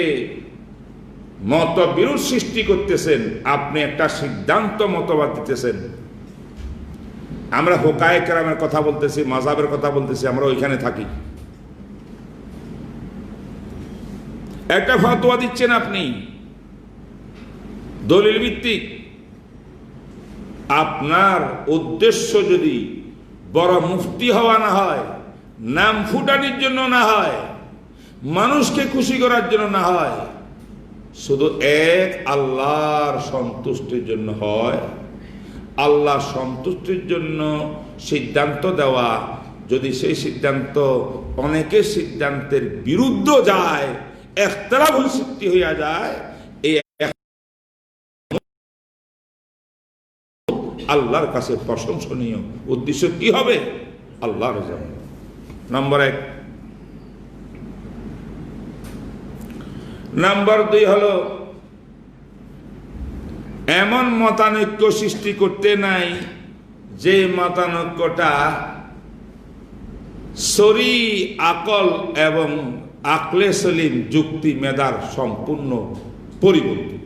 মতবিরোধ সৃষ্টি করতেছেন, আপনি একটা সিদ্ধান্ত মতবাদ দিতেছেন। আমরা হোকায়ে কেরামের কথা বলতেছি, মাযহাবের কথা বলতেছি, আমরা ওইখানে থাকি। একটা ফতোয়া দিচ্ছেন আপনি, দলিল ভিত্তিক। আপনার উদ্দেশ্য যদি বড় মুফতি হওয়া না হয়, নাম ফুটানির জন্য না হয়, মানুষকে খুশি করার জন্য না হয়, শুধু এক আল্লাহর সন্তুষ্টির জন্য হয়, আল্লাহ সন্তুষ্টির জন্য সিদ্ধান্ত দেওয়া, যদি সেই সিদ্ধান্ত অনেকের সিদ্ধান্তের বিরুদ্ধ যায়, ইখতিলাফ সৃষ্টি হইয়া যায়, এই আল্লাহর কাছে প্রশংসনীয়। উদ্দেশ্য কি হবে? আল্লাহর রাজা। নম্বর 1। নম্বর 2 হলো, এমন মতানৈক্য সৃষ্টি করতে নাই যে মতানৈক্যটা শরী, আকল এবং আকলে সলিম, যুক্তি মেধার সম্পূর্ণ পরিবর্তন।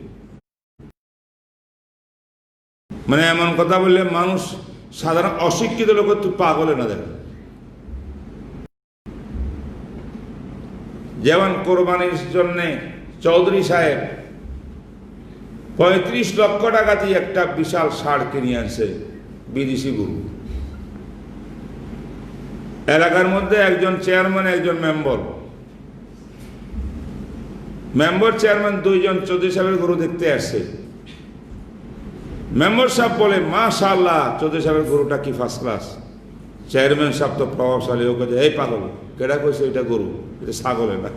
মানে এমন কথা বললে মানুষ, সাধারণ অশিক্ষিত লোক তুই পাগলে না দেখে। যেমন কোরবানির জন্য চৌধুরী সাহেব 35 লক্ষ টাকা দিয়ে একটা বিশাল ষাঁড় কিনে আনছে, বিদেশি গরু। এলাকার মধ্যে একজন চেয়ারম্যান, একজন মেম্বার, চেয়ারম্যান 2 জন চৌধুরী সাহেবের গরু দেখতে আসছে। মেম্বার সাহেব বলে, মাশাআল্লাহ, চৌধুরী সাহেবের গরুটা কি ফার্স্ট ক্লাস। চেয়ারম্যান সাহেব তো প্রভাবশালী, ওকে এই পাগল, কেডা কইছে এটা গরু, এটা ছাগলে না।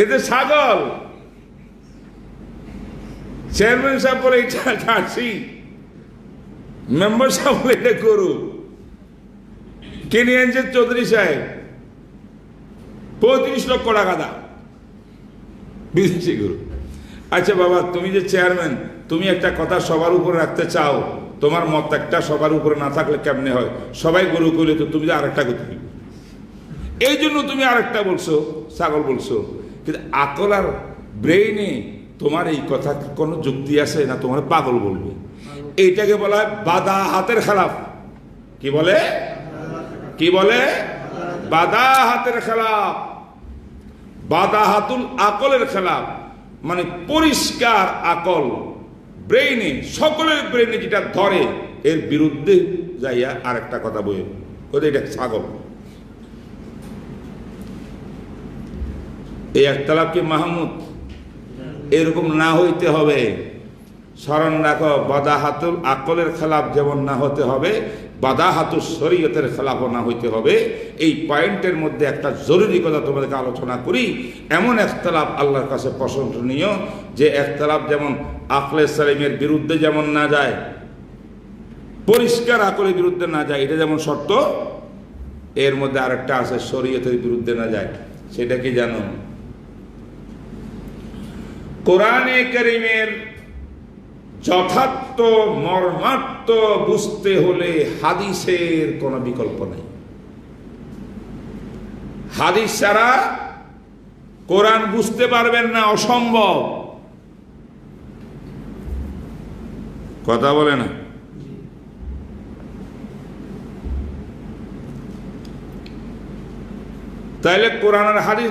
এতে ছাগল। চেয়ারম্যান সাহেব বলে এটা জার্সি, মেম্বার সাহেব বলে এটা গরু। কিনে আনছে চৌধুরী সাহেব 35 লক্ষ টাকা দাম, বিদেশি গরু। আচ্ছা বাবা, তুমি যে চেয়ারম্যান, তুমি একটা কথা সবার উপরে রাখতে চাও, তোমার মত একটা সবার উপরে না থাকলে কেমনে হয়? সবাই গরু কইলে তো তুমি যে আরেকটা করতে, এই জন্য তুমি আরেকটা বলছো, ছাগল বলছো। কিন্তু আকল আর ব্রেইনে তোমার এই কথা কোনো যুক্তি আছে না? তোমার পাগল বলবে। এইটাকে বলা হয় বাদা হাতের খেলাফ। কি বলে? কি বলে? বাদা হাতের খেলাফ, বাদা হাতুল আকলের খেলাফ। মানে পরিষ্কার আকল, ব্রেইনে, সকলের ব্রেইনে যেটা ধরে, এর বিরুদ্ধে যাইয়া আরেকটা কথা বলে ওদের এটা ছাগল। এই ইখতিলাফ কি মাহমুদ? এরকম না হইতে হবে। স্মরণ রাখো, বাদাহাতুল আকলের খেলাফ যেমন না হতে হবে, বাদাহাতুল শরীয়তের খেলাফও না হইতে হবে। এই পয়েন্টের মধ্যে একটা জরুরি কথা তোমাদেরকে আলোচনা করি। এমন ইখতিলাফ আল্লাহর কাছে প্রশংসনীয়, যে ইখতিলাফ যেমন আকলে সালিমের বিরুদ্ধে যেমন না যায়, পরিষ্কার আকলের বিরুদ্ধে না যায়, এটা যেমন শর্ত, এর মধ্যে আরেকটা আছে, শরীয়তের বিরুদ্ধে না যায়। সেটা কি জানো? কোরআনে কারীমের যথার্থ মর্মার্থ বুঝতে হলে হাদিসের কোনো বিকল্প নেই। হাদিস ছাড়া কোরআন বুঝতে পারবেন না, অসম্ভব। কথা বলে না? তাইলে কোরআন আর হাদিস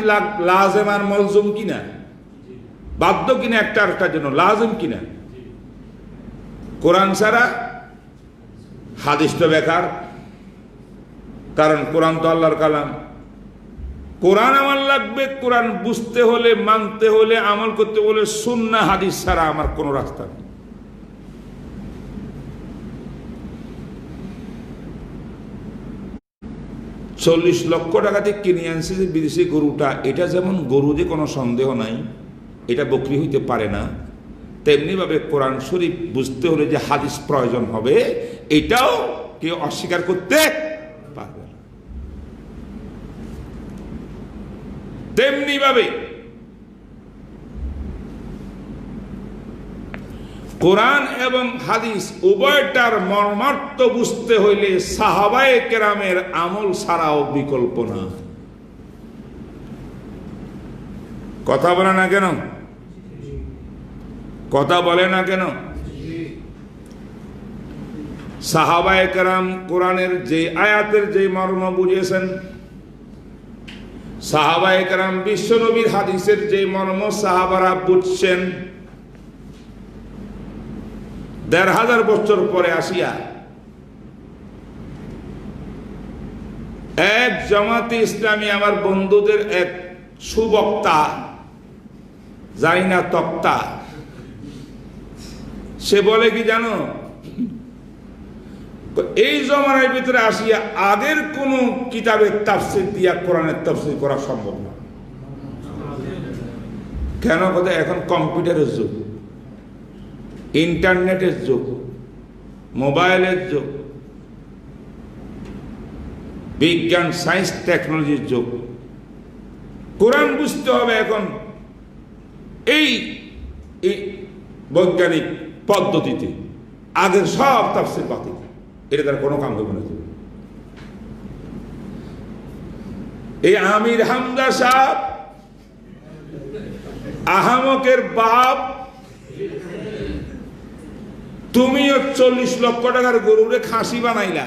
লাজেম আর মলজুম কিনা, বাধ্য কিনা, একটা আরেকটার জন্য লাজেম কিনা? কোরআন ছাড়া হাদিস তো বেকার, কারণ কোরআন তো আল্লাহর কালাম। কোরআন আমার লাগবে, কোরআন বুঝতে হলে, মানতে হলে, আমল করতে হলে সুন্নাহ হাদিস ছাড়া আমার কোনো রাস্তা নেই। $40 লক্ষ দিয়ে কিনে আনছে যে বিদেশি গরুটা, এটা যেমন গরু যে কোনো সন্দেহ নাই, এটা বকরি হইতে পারে না, তেমনিভাবে কোরআন শরীফ বুঝতে হলে যে হাদিস প্রয়োজন হবে, এটাও কেউ অস্বীকার করতে পারবে না। তেমনিভাবে কোরআন এবং হাদিস উভয়টার মর্মার্থ বুঝতে হইলে সাহাবায়ে কেরামের আমল ছাড়াও বিকল্প না। কথা বলে না কেন? কথা বলে না কেন? সাহাবায়ে কেরাম কোরআনের যে আয়াতের যে মর্ম বুঝেছেন, সাহাবায়ে কেরাম বিশ্বনবীর হাদিসের যে মর্ম সাহাবারা বুঝছেন, ১৫০০ বছর পরে আসিয়া এক জামাতে ইসলামী আমার বন্ধুদের এক সুবক্তা, জানি না তক্তা, সে বলে কি জানো, এই জমানার ভিতরে আসিয়া আগের কোন কিতাবের তাফসীর দিয়া কোরআনের তাফসীর করা সম্ভব না। কেন? কথা এখন কম্পিউটারের যুগ, ইন্টারনেটের যুগ, মোবাইলের যুগ, বিজ্ঞান সায়েন্স টেকনোলজির যুগ। কোরআন বুঝতে হবে এখন এই বৈজ্ঞানিক পদ্ধতিতে, আগের সব তাফসীর বাতিল, এটা তার কোনো কাম হবে না। এই আমির হামজা সাহেব আহমকের বাপ, তুমিও 40 লক্ষ টাকার গরুরে খাসি বানাইলা।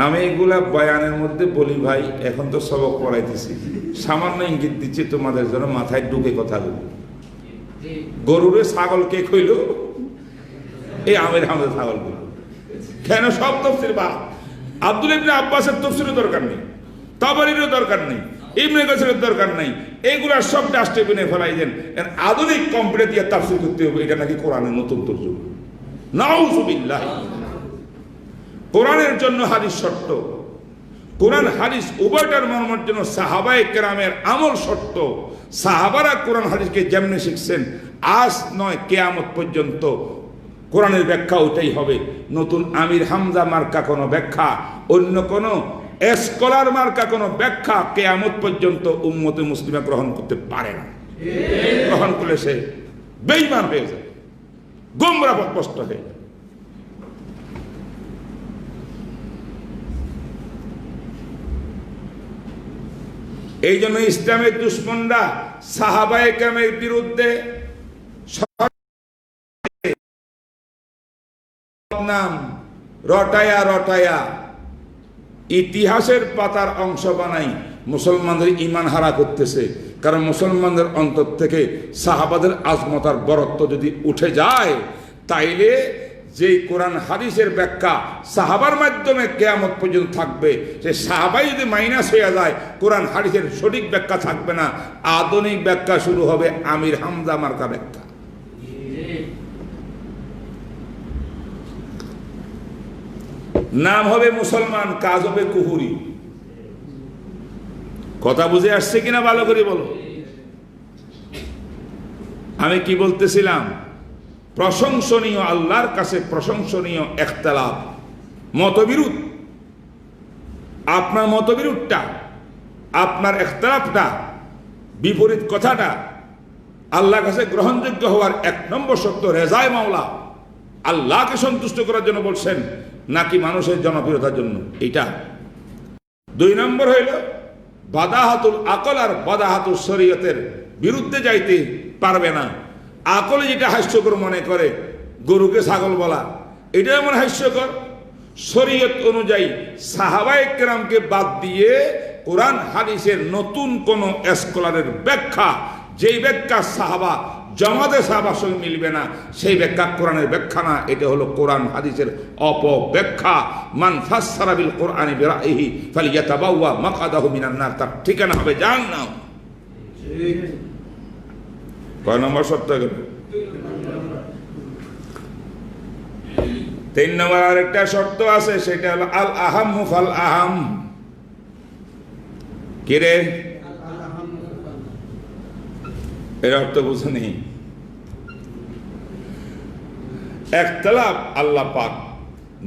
আমি এগুলা বয়ানের মধ্যে বলি ভাই, এখন তো সবক পড়াইতেছি, সামান্য ইঙ্গিত দিচ্ছি তোমাদের জন্য, মাথায় ঢুকে কথাগুলো। গরুরে ছাগল কে কইল? এই আমির হামজা ছাগল কইল। কেন? সব তাফসীর বা আব্দুল ইবনে আব্বাসের তাফসীরের দরকার নেই, তাবারীরও দরকার নেই, ইবনে কাসিরের দরকার নাই, এগুলা সব ডাস্টবিনে ফেলাই দেন। আধুনিক কম্পিউটার দিয়ে তাফসীর করতে হবে, এটা নাকি কোরআনের নতুন তরজমা। নাউযুবিল্লাহ। কোরআনের জন্য হাদিস শর্ত, কোরআন হাদিস উভয়টার মর্মের জন্য সাহাবায়ে কেরামের আমল শর্ত। সাহাবারা কোরআন হাদিসকে যেমনি শিখছেন, আজ নয় কিয়ামত পর্যন্ত কোরআনের ব্যাখ্যা ওইটাই হবে। নতুন আমির হামজা মার্কা কোনো ব্যাখ্যা, অন্য কোনো স্কলার মার্কা কোনো ব্যাখ্যা কিয়ামত পর্যন্ত উম্মতে মুসলিমা গ্রহণ করতে পারে না। গ্রহণ করলে সে বেঈমান হয়ে যায়, গোমরাহ পথভ্রষ্ট হয়ে যায়। এই জন্য ইসলামের দুশ্মনরা সাহাবায়ে কেরামের বিরুদ্ধে নাম রটায়া রটায়া ইতিহাসের পাতার অংশ বানাই মুসলমানদের ঈমান হারা করতেছে। কারণ মুসলমানদের অন্তর থেকে সাহাবাদের আজমত আর বরত্ব যদি উঠে যায়, তাইলে যে কোরআন হাদিসের ব্যাখ্যা সাহাবার মাধ্যমে কিয়ামত পর্যন্ত থাকবে, সে সাহাবাই যদি মাইনাস হয়ে যায়, কোরআন হাদিসের সঠিক ব্যাখ্যা থাকবে না। আধুনিক ব্যাখ্যা শুরু হবে আমির হামজা মার্কা ব্যাখ্যা। নাম হবে মুসলমান, কাজ হবে কুহুরি। কথা বুঝে আসছে কিনা ভালো করে বলো। আমি কি বলতেছিলাম? প্রশংসনীয়, আল্লাহর কাছে প্রশংসনীয় ইখতিলাফ, মতবিরোধ। আপনার মতবিরোধটা, আপনার ইখতিলাফটা, বিপরীত কথাটা আল্লাহর কাছে গ্রহণযোগ্য হওয়ার 1 নম্বর শর্ত রেজায়ে মাওলা, আল্লাহকে সন্তুষ্ট করার জন্য বলছেন নাকি মানুষের জনপ্রিয়তার জন্য, এটা। 2 নম্বর হইল বাদাহাতুল আকল আর বাদাহাতুল শরীয়তের বিরুদ্ধে যাইতে পারবে না। আকলে যেটা হাস্যকর মনে করে গরুকে ছাগল বলা, এটা এমন হাস্যকর। শরীয়ত অনুযায়ী সাহাবায়ে কেরামকে বাদ দিয়ে কোরআন হাদিসের নতুন কোন স্কলারের ব্যাখ্যা, যেই ব্যাখ্যা সাহাবা জামাতে সাহাবার সঙ্গে মিলবে না, সেই ব্যাখ্যা কোরআনের ব্যাখ্যা না, এটা হলো কোরআন হাদিসের অপব্যাখ্যা। মান ফাসসারা বিল কোরআনি বিরাইহি ফালিয়াতাবাওয়া মাকআদাহু মিনান নার, তার ঠিকানা হবে জাহান্নাম। কয় নম্বর শর্ত গেল? 3 নম্বর আরেকটা শর্ত আছে, সেটা হলো আল আহাম্মু ফাল আহাম। কি রে? এর অর্থ বুঝে নেই। একতলাফ আল্লাহ পাক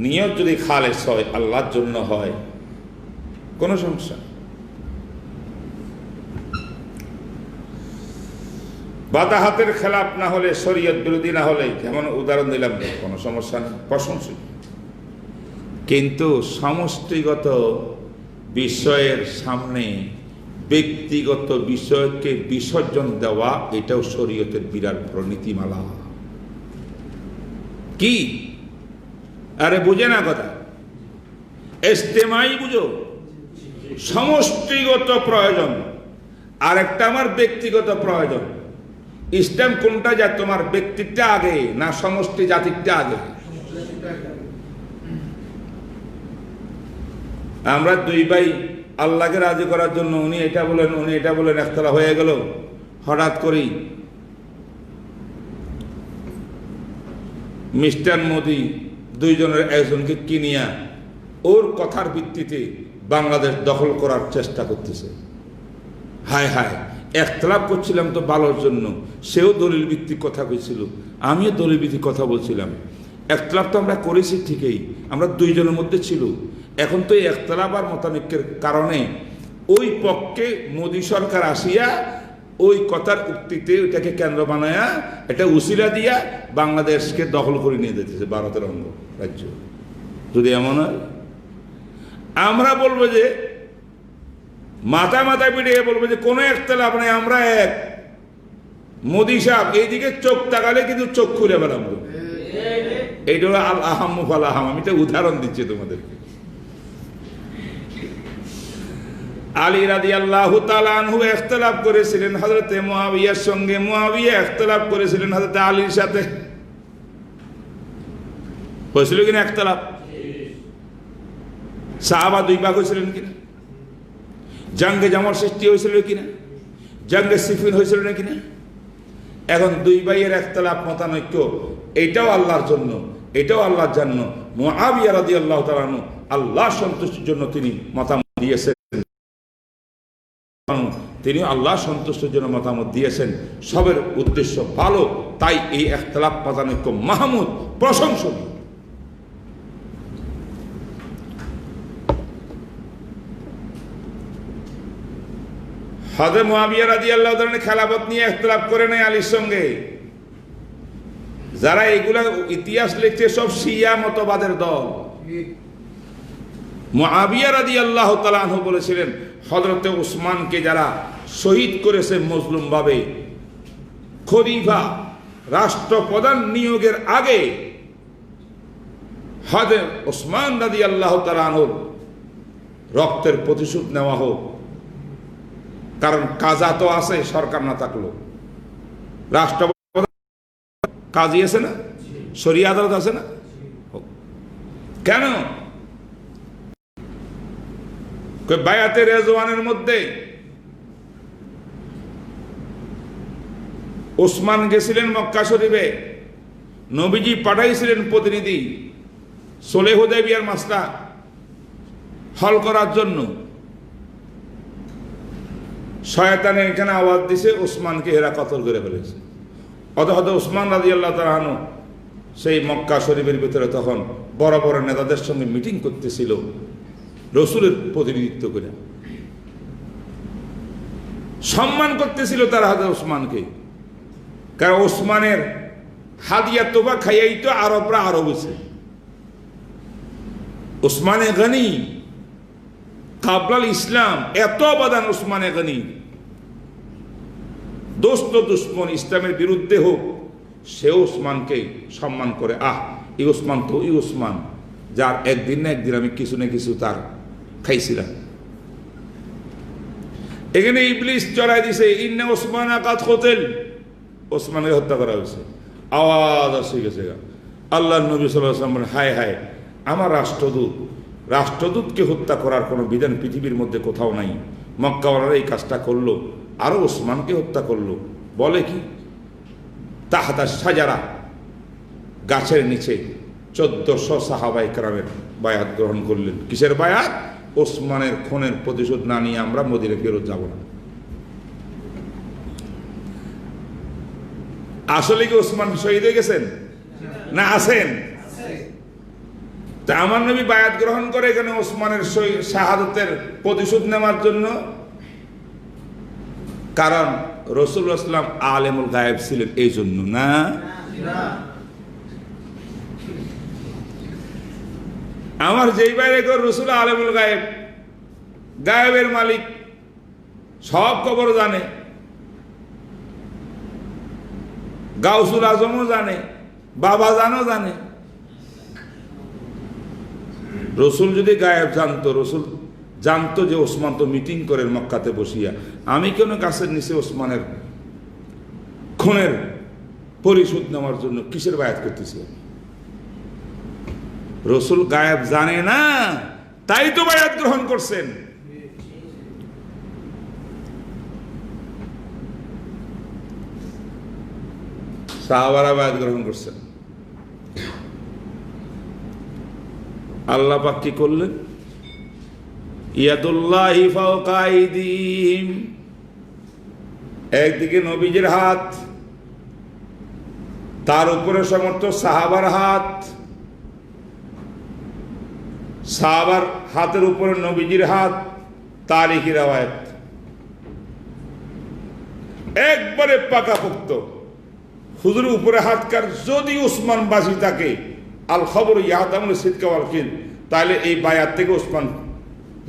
নিয়ত যদি খালেস হয়, আল্লাহর জন্য হয়, কোনো সমস্যা। বাদা হাতের খেলাফ না হলে, শরীয়ত বিরোধী না হলে, যেমন উদাহরণ দিলাম, কোনো সমস্যা নেই, প্রশংসনীয়। কিন্তু সমষ্টিগত বিষয়ের সামনে ব্যক্তিগত বিষয়কে বিসর্জন দেওয়া, এটাও শরীয়তের বিরাট বড় নীতিমালা। কি? আরে বুঝে না কথা, ইজতেমাই বুঝো, সমষ্টিগত প্রয়োজন, আর একটা আমার ব্যক্তিগত প্রয়োজন। ইসলাম কোনটা, যা তোমার ব্যক্তিটা আগে না সমষ্টি জাতিটা আগে? আমরা দুই ভাই আল্লাহকে রাজি করার জন্য উনি এটা বলেন উনি এটা বলেন, একতলা হয়ে গেল। হঠাৎ করেই মিস্টার মোদি দুইজনের একজনকে কিনিয়া ওর কথার ভিত্তিতে বাংলাদেশ দখল করার চেষ্টা করতেছে। হায় হায়, একতলাপ করছিলাম তো ভালোর জন্য, সেও দলিল ভিত্তিক কথা কইছিল, আমিও দলিল ভিত্তিক কথা বলছিলাম। একতলাপ তো আমরা করেছি ঠিকই, আমরা দুইজনের মধ্যে ছিল। এখন তো এই একতলাপ আর মতানৈক্যের কারণে ওই পক্ষে মোদী সরকার আসিয়া ওই কথার উক্তিতে ওইটাকে কেন্দ্র বানায়া, এটা উসিলা দিয়া বাংলাদেশকে দখল করে নিয়ে যেতেছে, ভারতের অঙ্গ রাজ্য। যদি এমন হয়, আমরা বলবো যে মাথা পিটিয়ে বলবো যে কোনো একতলাপ নেই, আমরা এক। মোদী সাহেব এইদিকে চোখ তাকালে কিন্তু চোখ খুলে বেড়াবো। এইটা হলো আল আহাম্মু ফাল আহাম। আমি তো উদাহরণ দিচ্ছি তোমাদেরকে। আলী রাদিয়াল্লাহু তাআলা আনহু ইখতিলাফ করেছিলেন হযরতে মুআবিয়ার সঙ্গে, মুআবিয়া ইখতিলাফ করেছিলেন হযরতে আলীর সাথে। হয়েছিল কিনা ইখতিলাফ? সাহাবা দুই ভাগ হয়েছিলেন কিনা? জঙ্গে জামার সৃষ্টি হয়েছিল কিনা? জঙ্গে সিফিন হয়েছিল না কিনা? এখন দুই ভাইয়ের ইখতিলাফ মতানৈক্য, এটাও আল্লাহর জন্য, এটাও আল্লাহর জন্য। মুআবিয়া রাদিয়াল্লাহু তাআলা আনহু আল্লাহ সন্তুষ্টির জন্য তিনি মতামত দিয়েছেন, তিনি আল্লাহ সন্তুষ্টির জন্য মতামত দিয়েছেন। সবের উদ্দেশ্য ভালো, তাই এই ইখতিলাফ মতানৈক্য মাহমুদ, প্রশংসনীয়। হযরত মুআবিয়া রাদিয়াল্লাহু তাআলা খেলাফত নিয়ে ইখতিলাফ করে নাই আলীর সঙ্গে। যারা এগুলা ইতিহাস লিখছে সব শিয়া মতবাদের দল। মুআবিয়া রাদিয়াল্লাহু তাআলা আনহু বলেছিলেন, হযরতে উসমানকে যারা শহীদ করেছে মজলুম ভাবে, খলিফা রাষ্ট্রপ্রধান নিয়োগের আগে হযরত উসমান রাদিয়াল্লাহু তাআলা আনহুর রক্তের প্রতিশোধ নেওয়া হোক। কারণ কাজা তো আছে, সরকার না থাকলো রাষ্ট্রপ্রধান কাজী আছে না, শরিয়া আদালত আছে না, কেন? বায়াতে রেজওয়ানের মধ্যে ওসমান গেছিলেন মক্কা শরীফে, নবীজি পাঠাইছিলেন প্রতিনিধি সুলহ হুদায়বিয়ার মাসলা হল করার জন্য। শয়তানে এখানে আওয়াজ দিছে, ওসমানকে এরা কতল করে ফেলেছে। অথচ ওসমান রাদিয়াল্লাহু তাআলা আনহু সেই মক্কা শরীফের ভিতরে তখন বড় বড় নেতাদের সঙ্গে মিটিং করতেছিল, রসুলের প্রতিনিধিত্ব করে সম্মান করতেছিল তারা হযরত ওসমানকে। কারণ ওসমানের হাদিয়া তোবা খাইয়াই তো আরবরা আরব হয়েছে। ওসমানে গনি কাবলাল ইসলাম, এত অবদান ওসমানে গনি। দোস্ত দুশ্মন ইসলামের বিরুদ্ধে হোক, সে ওসমানকে সম্মান করে। এই ওসমান তো এই ওসমান যার একদিন না একদিন আমি কিছু না কিছু তার খাইছিলাম। এখানে ইবলিস চড়াই দিছে, ইন্না ওসমান কাদ কতল, ওসমানকে হত্যা করা হয়েছে। আওয়াজ আসে গেছে, আল্লাহ নবী সাল্লাল্লাহু আলাইহি ওয়াসাল্লাম বলেন, হায় হায়, আমার রাষ্ট্রদূতকে হত্যা করার কোনো বিধান পৃথিবীর মধ্যে কোথাও নাই। মক্কাওয়ালারা এই কাজটা করলো, আরো ওসমানকে হত্যা করলো। বলে কি, তাহাতা সাজারা, গাছের নিচে 1400 সাহাবায়ে কেরামের বায়াত গ্রহণ করলেন। কিসের বায়াত? ওসমানের খুনের প্রতিশোধ না নিয়ে আমরা মদিনায় ফেরত যাব না। আসলে কি ওসমান শহীদ হয়ে গেছেন না আছেন? তা আমার নবী বায়াত গ্রহণ করে এখানে ওসমানের শাহাদতের প্রতিশোধ নেওয়ার জন্য। কারণ রাসূলুল্লাহ সাল্লাল্লাহু আলাইহি ওয়াসাল্লাম আলেমুল গায়েব ছিলেন, এই জন্য না। আমার যেই বাইরে রাসূল আলেমুল গায়েব, গায়েবের মালিক, সব খবর জানে, গাউসুল আজমও জানে, বাবা জানও জানে। রসুল যদি গায়েব জানতো, রসুল জানতো যে ওসমান তো মিটিং করেন মক্কাতে বসিয়া, আমি কেন গাছের নিচে ওসমানের খুনের পরিশোধ নেওয়ার জন্য কিসের বায়াত করতেছি? রসুল গায়েব জানে না, তাই তো বায়াত গ্রহণ করছেন। সাহাবারা বায়াত গ্রহণ করছেন। আল্লাহ পাক কি করলেন? ইয়াদুল্লাহি ফাওকা আইদিহিম, একদিকে নবীজির হাত, তার উপরে সমর্থ সাহাবার হাত, সাহাবার হাতের উপরে নবীজির হাত। তারিখী রাওয়ায়াত একবারে পাকাপোক্ত। হুজুরের উপরে হাত কার, যদি উসমান বাঁচি থাকে, আল খবর ইয়াহতামুল সিদকা ওয়াল কিল, তাহলে এই বায়াত থেকে উসমান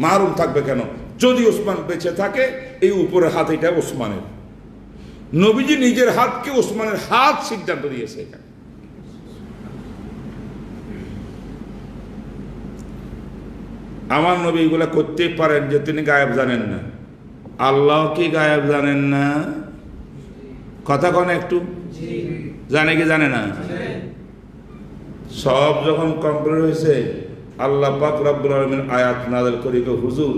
মাহরুম থাকবে কেন? যদি উসমান বেঁচে থাকে, এই উপরের হাত এটা উসমানের। নবীজি নিজের হাতকে উসমানের হাত সিদ্ধান্ত দিয়েছে। এখানে আমার নবী এগুলা করতেই পারেন যে তিনি গায়েব জানেন না। আল্লাহ কি গায়েব জানেন না? কথা কন একটু, জানে কি জানে না? সব যখন কমপ্লিট হয়েছে, আল্লাহ পাক রব্বুল আলামিন আয়াত নাযিল করি, হুজুর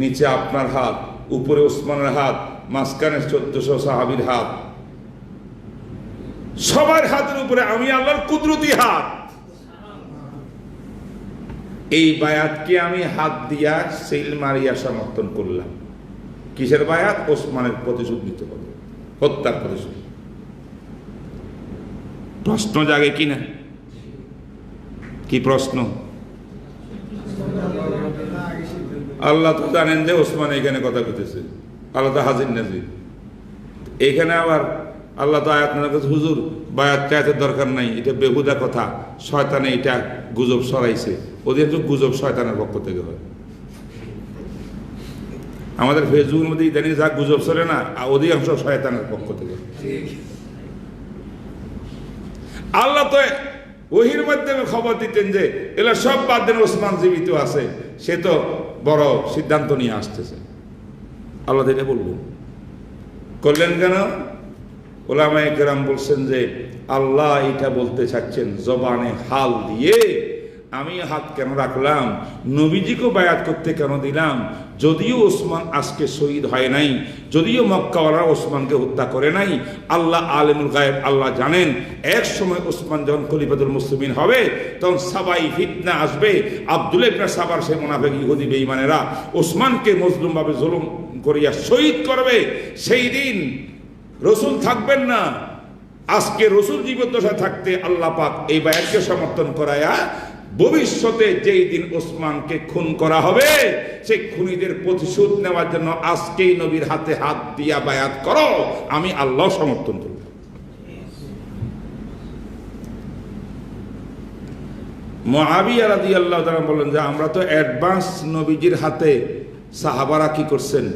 নিচে আপনার হাত, উপরে ওসমানের হাত, মাঝখানে 1400 সাহাবীর হাত, সবার হাতের উপরে আমি আল্লাহর কুদরতি হাত। এই বায়াতকে আমি হাত দিয়া সিল মারিয়া সমর্থন করলাম। কিসের বায়াত? ওসমানের প্রতিশোধ নিতে হবে, হত্যার প্রতিশোধ। প্রশ্ন জাগে কিনা? কি প্রশ্ন? আল্লাহ তো জানেন যে ওসমান এখানে কথা কইতেছে, আল্লাহ তো হাজির নাজির। এখানে আবার আল্লাহ তো আয়াত না করছে, হুজুর বায়াত টায়াতের দরকার নাই, এটা বেহুদা কথা, শয়তানে এটা গুজব ছড়াইছে। অধিকাংশ গুজব শয়তানের পক্ষ থেকে হয়। আমাদের ফেসবুকের মধ্যে ইদানিং যা গুজব ছড়ে না, অধিকাংশ শয়তানের পক্ষ থেকে। আল্লাহ তো ওহির মাধ্যমে খবর দিতেন যে এগুলো সব বাদ দেন, ওসমান জীবিত আছে, সে তো বড় সিদ্ধান্ত নিয়ে আসতেছে। আল্লাহ এটা বললেন, করলেন কেন? ওলামায়ে কেরাম বলছেন যে আল্লাহ এটা বলতে চাচ্ছেন জবানে হাল দিয়ে, আমি হাত কেন রাখলাম, নবীজিকে বায়াত করতে কেন দিলাম? যদিও ওসমান আজকে শহীদ হয় নাই, যদিও মক্কাওয়ালা ওসমানকে হত্যা করে নাই, আল্লাহ আলেমুল গায়েব, আল্লাহ জানেন এক সময় ওসমান যখন খলিফাতুল মুসলিমিন হবে, তখন সাবাই ফিতনা আসবে। আব্দুল্লাহ ইবনে সাবার, সেই মুনাফিক ইহুদি বেঈমানেরা ওসমানকে মজলুমভাবে জুলুম করিয়া শহীদ করবে। সেই দিন রসুল থাকবেন না। আজকে রসুল জীবদ্দশায় থাকতে আল্লাহ পাক এই বায়াতকে সমর্থন করায়া ভবিষ্যতে যেই দিন ওসমানকে খুন করা হবে, সেই খুনিদের প্রতিশোধ নেওয়ার জন্য আজকেই নবীর হাতে হাত দিয়া বায়াত করো, আমি আল্লাহ সমর্থন করব। মুআবিয়া রাদিয়াল্লাহু তাআলা বলেন যে আমরা তো অ্যাডভান্স নবীজির হাতে সাহাবারা কি করছেন,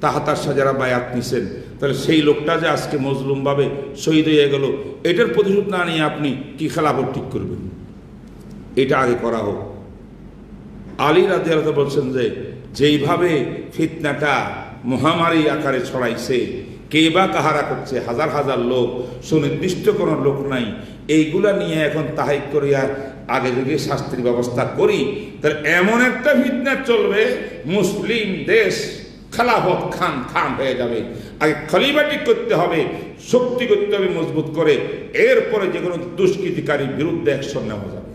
তাহাতার সাজারা বায়াত নিছেন, তাহলে সেই লোকটা যে আজকে মজলুমভাবে শহীদ হয়ে গেল, এটার প্রতিশোধ না নিয়ে আপনি কি খেলাফত ঠিক করবেন? এটা আগে করা হোক। আলী রাদিয়াল্লাহু তাআলা বলছেন যে যেইভাবে ফিতনাটা মহামারী আকারে ছড়াইছে, কে বা কাহারা করছে, হাজার হাজার লোক, সুনির্দিষ্ট কোনো লোক নাই। এইগুলা নিয়ে এখন তাহাই করিয়া আগে যদি শাস্তির ব্যবস্থা করি, তাহলে এমন একটা ফিতনা চলবে, মুসলিম দেশ খেলাফত খান খান হয়ে যাবে। আগে খলিফাটি করতে হবে, শক্তি করতে হবে মজবুত করে, এরপরে যে কোনো দুষ্কৃতিকারীর বিরুদ্ধে অ্যাকশন নেওয়া যাবে।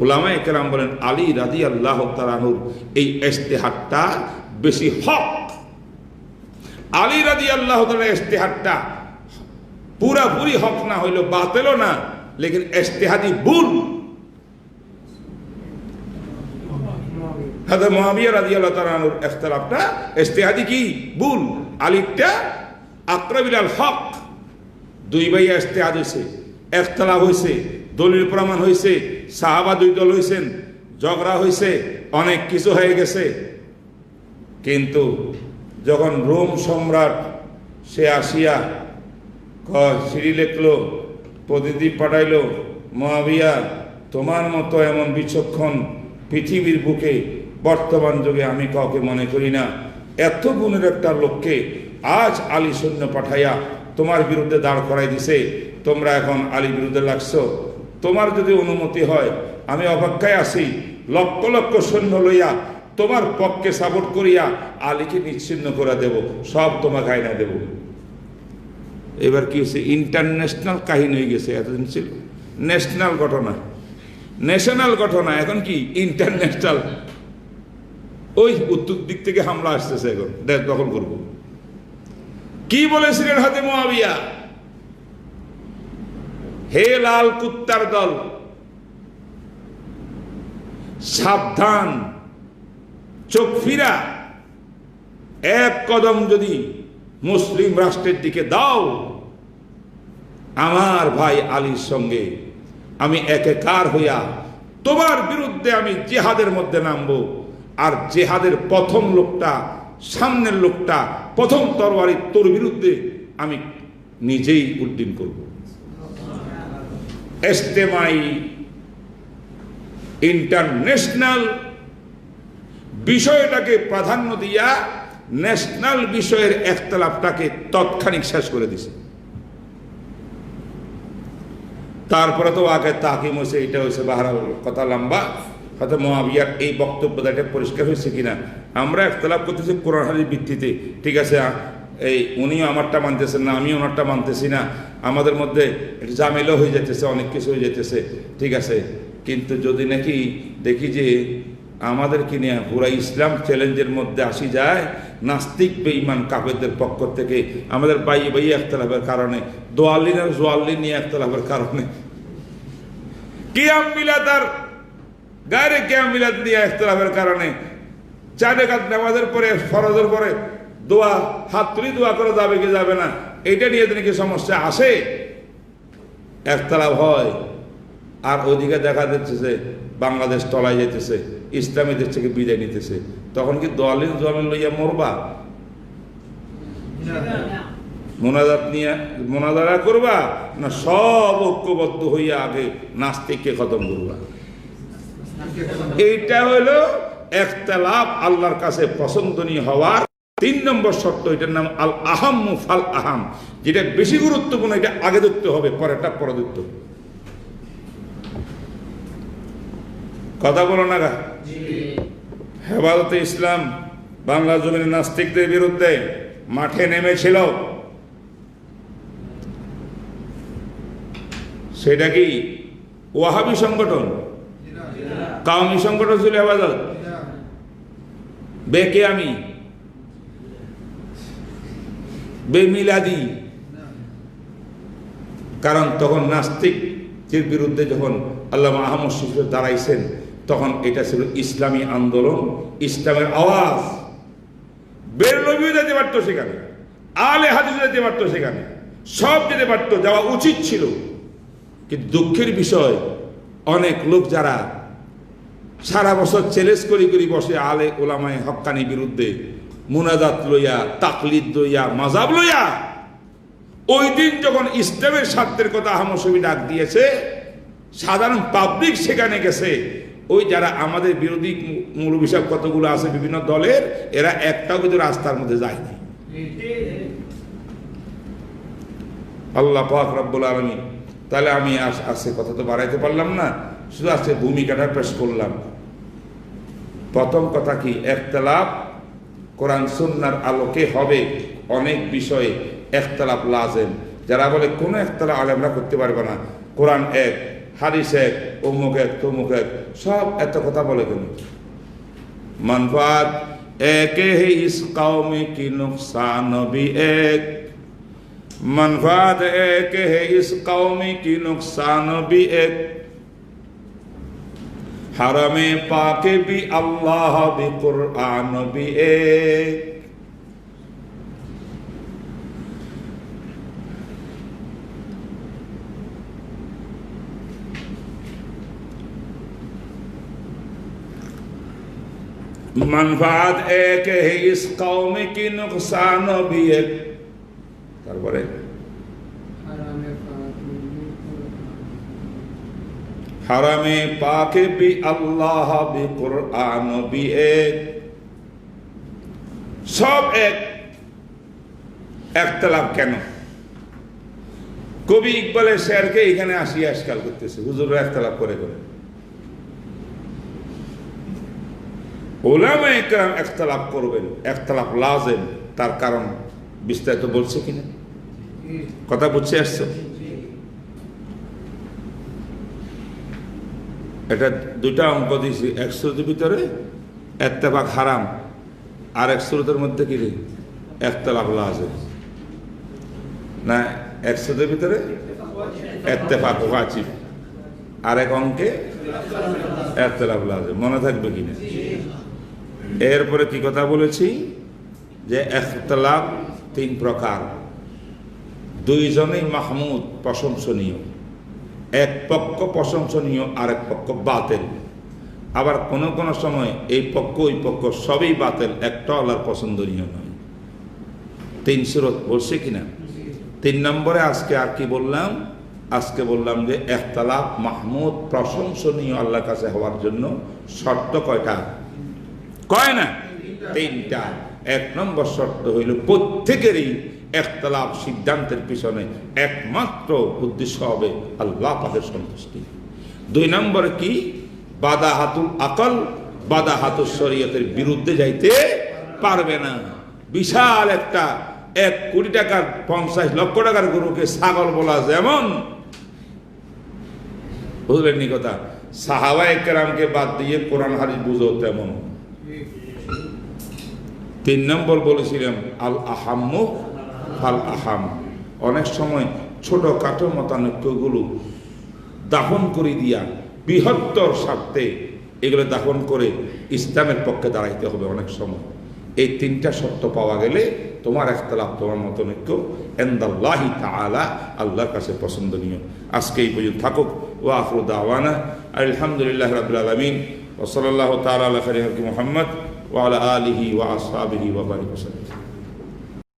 উলামায়ে কেরাম বলেন আলী রাদিয়াল্লাহু তাআলা আনহুর এই ইজতিহাদটা বেশি হক। আলী রাদিয়াল্লাহু তাআলা ইজতিহাদটা পুরাপুরি হক না হইল, বাতিলও না, লেকিন ইজতিহাদি ভুল। হযরত মুআবিয়া রাদিয়াল্লাহু তাআলা আনহুর ইখতিলাফটা ইজতিহাদি কি ভুল, আলীরটা আকরাব ইলাল হক। দুই ভাই ইজতিহাদ হইছে, ইখতিলাফ হইছে, দলিল প্রমাণ হইছে, সাহাবা দুই দল হইছেন, ঝগড়া হইছে, অনেক কিছু হয়ে গেছে। কিন্তু যখন রোম সম্রাট সে আসিয়া চিঠি লিখলো, প্রতিনিধি পাঠাইলো, মুআবিয়া তোমার মতো এমন বিচক্ষণ পৃথিবীর বুকে বর্তমান যুগে আমি কাউকে মনে করি না, এত গুণের একটা লোককে আজ আলী সৈন্য পাঠাইয়া তোমার বিরুদ্ধে দাঁড় করাই দিছে, তোমরা এখন আলীর বিরুদ্ধে লাগছো, তোমার যদি অনুমতি হয় আমি অপেক্ষায় আছি, লক্ষ লক্ষ সৈন্য লইয়া তোমার পক্ষে সাপোর্ট করিয়া আলীকে নিচ্ছিন্ন করে দেব, সব তোমাকে আইনা দেব। এবার কি হচ্ছে, ইন্টারন্যাশনাল কাহিনী হয়ে গেছে। এতদিন ছিল ন্যাশনাল ঘটনা, ন্যাশনাল ঘটনা, এখন কি ইন্টারন্যাশনাল। ওই উত্তর দিক থেকে হামলা আসতেছে, এখন দেশ দখল করব। কি বলেছিলেন হাতে মুআবিয়া, হে লাল কুত্তার দল, সাবধান, চোখ ফিরা, এক কদম যদি মুসলিম রাষ্ট্রের দিকে দাও, আমার ভাই আলীর সঙ্গে আমি একাকার হইয়া তোমার বিরুদ্ধে আমি জিহাদের মধ্যে নামবো। আর জিহাদের প্রথম লোকটা, সামনের লোকটা, প্রথম তরবারি তোর বিরুদ্ধে আমি নিজেই উড্ডীন করব। ইজতেমাই ইন্টারন্যাশনাল বিষয়টাকে প্রাধান্য দিয়া ন্যাশনাল বিষয়ের ইখতিলাফটাকে তৎক্ষণিক শেষ করে দিছে। তারপরে তো আগে তাকিম হয়েছে, এটা হয়েছে, বাহারাল কথা লম্বা। হয়তো মুআবিয়ার এই বক্তব্যটা এটা পরিষ্কার হয়েছে কিনা, আমরা ইখতিলাফ করতেছি কোরআন হাদিসের ভিত্তিতে, ঠিক আছে, এই উনিও আমারটা মানতেছেন না, আমি ওনারটা মানতেছি না, আমাদের মধ্যে ঝামেলা হয়ে যেতেছে, অনেক কিছু হয়ে যেতেছে, ঠিক আছে। কিন্তু যদি নাকি দেখি যে আমাদেরকে নিয়ে পুরা ইসলাম চ্যালেঞ্জের মধ্যে আসি যায়, নাস্তিক বেঈমান কাফেরদের পক্ষ থেকে আমাদের বাইয়ে বাইয়ে ইখতিলাফের কারণে, দোয়াল্লিন আর জোয়াল্লিন নিয়ে ইখতিলাফের কারণে, কিয়াম মিলাদ আর গায়রে কিয়াম মিলাদ নিয়ে ইখতিলাফের কারণে, 4 রাকাত নামাজের পরে, ফরজের পরে দোয়া, হাত তুলি দোয়া করা যাবে কি যাবে না, এইটা নিয়ে নাকি সমস্যা আসে, ইখতিলাফ হয়। আর ওইদিকে দেখা যাচ্ছে যে বাংলাদেশ তলায় যেতেছে, ইসলামী দেশ থেকে বিদায় নিতেছে, তখন কি দোয়ালিন জোয়ালিন লইয়া মরবা? মোনাজাত নিয়ে মোনাজারা করবা, না সব ঐক্যবদ্ধ হইয়া আগে নাস্তিককে খতম করবা? এইটা হইলো ইখতিলাফ আল্লাহর কাছে পছন্দনীয় হওয়ার 3 নম্বর শর্ত। এটার নাম আল আহাম্মু ফাল আহাম, যেটা বেশি গুরুত্বপূর্ণ এটা আগে ধরতে হবে, পরেরটা পরে ধরতে হবে। কথা বলো না? হেফাজতে ইসলাম বাংলা জমিনে নাস্তিকদের বিরুদ্ধে মাঠে নেমেছিল, সেটা কি ওয়াহাবি সংগঠন? কাওমি সংগঠন ছিল হেফাজত? বেকে আমি বেমিলাদি। কারণ তখন নাস্তিকের বিরুদ্ধে যখন আল্লামা আহমদ শফী দাঁড়াইছেন, তখন এটা ছিল ইসলামী আন্দোলন, ইসলামের আওয়াজ। বেরলভীও যেতে পারতো সেখানে, আলে হাদিস যেতে পারতো সেখানে, সব যেতে পারতো, যাওয়া উচিত ছিল। কিন্তু দুঃখের বিষয়, অনেক লোক যারা সারা বছর চ্যালেঞ্জ করি করি বসে আলে ওলামায়ে হক্কানি বিরুদ্ধে, মুনাজাত লইয়া, তাকলিদ লইয়া, মাযহাব লইয়া, ওই দিন যখন ইসলামের স্বার্থের কথা আহমদ শফী ডাক দিয়েছে, সাধারণ পাবলিক সেখানে গেছে। ওই যারা আমাদের বিরোধী মৌলবী সাহেব কতগুলো আছে বিভিন্ন দলের, এরা একটাও কিন্তু রাস্তার মধ্যে যায়নি। আল্লাহ পাক রব্বুল আলামিন। তাহলে আমি আজকে কথা তো বাড়াইতে পারলাম না, শুধু আজকে ভূমিকাটা পেশ করলাম। প্রথম কথা কি, ইখতিলাফ কোরআন সুন্নাহর আলোকে হবে। অনেক বিষয়ে ইখতিলাফ লাজেম। যারা বলে কোনো ইখতিলাফ আলেমরা করতে পারবে না, কোরআন এক, হাদিস এক, অমুক এক, তমুক এক, সব এত কথা বলে কেন? মানফাত এক হে ইস কওমে কি নুকসান ভি এক, মানফাত এক হে ইস কওমে কি নুকসান ভি এক, হারামে পাকে ভি আল্লাহ ভি কুরআন ভি এক। मनफात एक है इस कौम की नुकसान भी एक। তারপরে হারামে পাকে भी अल्लाह भी कुरान भी एक। সব এক, ইখতিলাফ কেন? কবি ইকবালের শেরকে এখানে আসিয়া আজকাল করতেছে, হুজুররা ইখতিলাফ করে করে। উলামায়ে কেরাম ইখতিলাফ করবেন, ইখতিলাফ লাজেম। তার কারণ বিস্তারিত বলছে কিনা কথা বুঝছে আসছে? এটা দুইটা অঙ্ক দিয়েছি, এক সুরতের ভিতরে ইত্তেফাক হারাম, আর এক সুরতের মধ্যে কি ইখতিলাফ লাজেম। না, এক সুরতের ভিতরে ইত্তেফাক ওয়াজিব, আর এক অঙ্কে ইখতিলাফ লাজেম। মনে থাকবে কিনা? এরপরে কি কথা বলেছি যে ইখতিলাফ তিন প্রকার। দুইজনেই মাহমুদ, প্রশংসনীয়। এক পক্ষ প্রশংসনীয়, আরেক পক্ষ বাতিল। আবার কোনো কোনো সময় এই পক্ষ ওই পক্ষ সবই বাতিল, একটা আল্লাহর পছন্দনীয় নয়। তিন সুরত বলছে কিনা? তিন নম্বরে আজকে আর কি বললাম? আজকে বললাম যে ইখতিলাফ মাহমুদ, প্রশংসনীয় আল্লাহর কাছে হওয়ার জন্য শর্ত কয়টা? কয় না? তিনটা। এক নম্বর শর্ত হইল প্রত্যেকেরই ইখতিলাফ সিদ্ধান্তের পিছনে একমাত্র উদ্দেশ্য হবে আল্লাহ পাকের সন্তুষ্টি। দুই নম্বরে কি? বাদাহাতুল আকল, বাদাহাতুল শরীয়তের বিরুদ্ধে যাইতে পারবে না। বিশাল একটা 1 কোটি টাকার 50 লক্ষ টাকার গরুকে ছাগল বলা যেমন, বুঝলেন নি কথা? সাহাবায়ে কেরামকে বাদ দিয়ে কোরআন হাদিস বুঝো তেমন। তিন নম্বর বলেছিলাম আল আহাম্মু ফাল আহাম। অনেক সময় ছোট কাটো মতানৈক্যগুলো দাফন করে দিয়া বৃহত্তর স্বার্থে এগুলো দাফন করে ইসলামের পক্ষে দাঁড়াইতে হবে। অনেক সময় এই তিনটা শর্ত পাওয়া গেলে তোমার ইখতিলাফ, তোমার মতানৈক্য ইনদাল্লাহি তাআলা, আল্লাহর কাছে পছন্দনীয়। আজকে এই পর্যন্ত থাকুক। ওয়া আখিরু দাওয়ানা আলহামদুলিল্লাহি রাব্বিল আলামিন ওয়া সাল্লাল্লাহু তাআলা আলা খাইরি মুহাম্মদ ওয়া আলা আলিহি ওয়া আসহাবিহি ওয়া বারিক ওয়া সাল্লাম।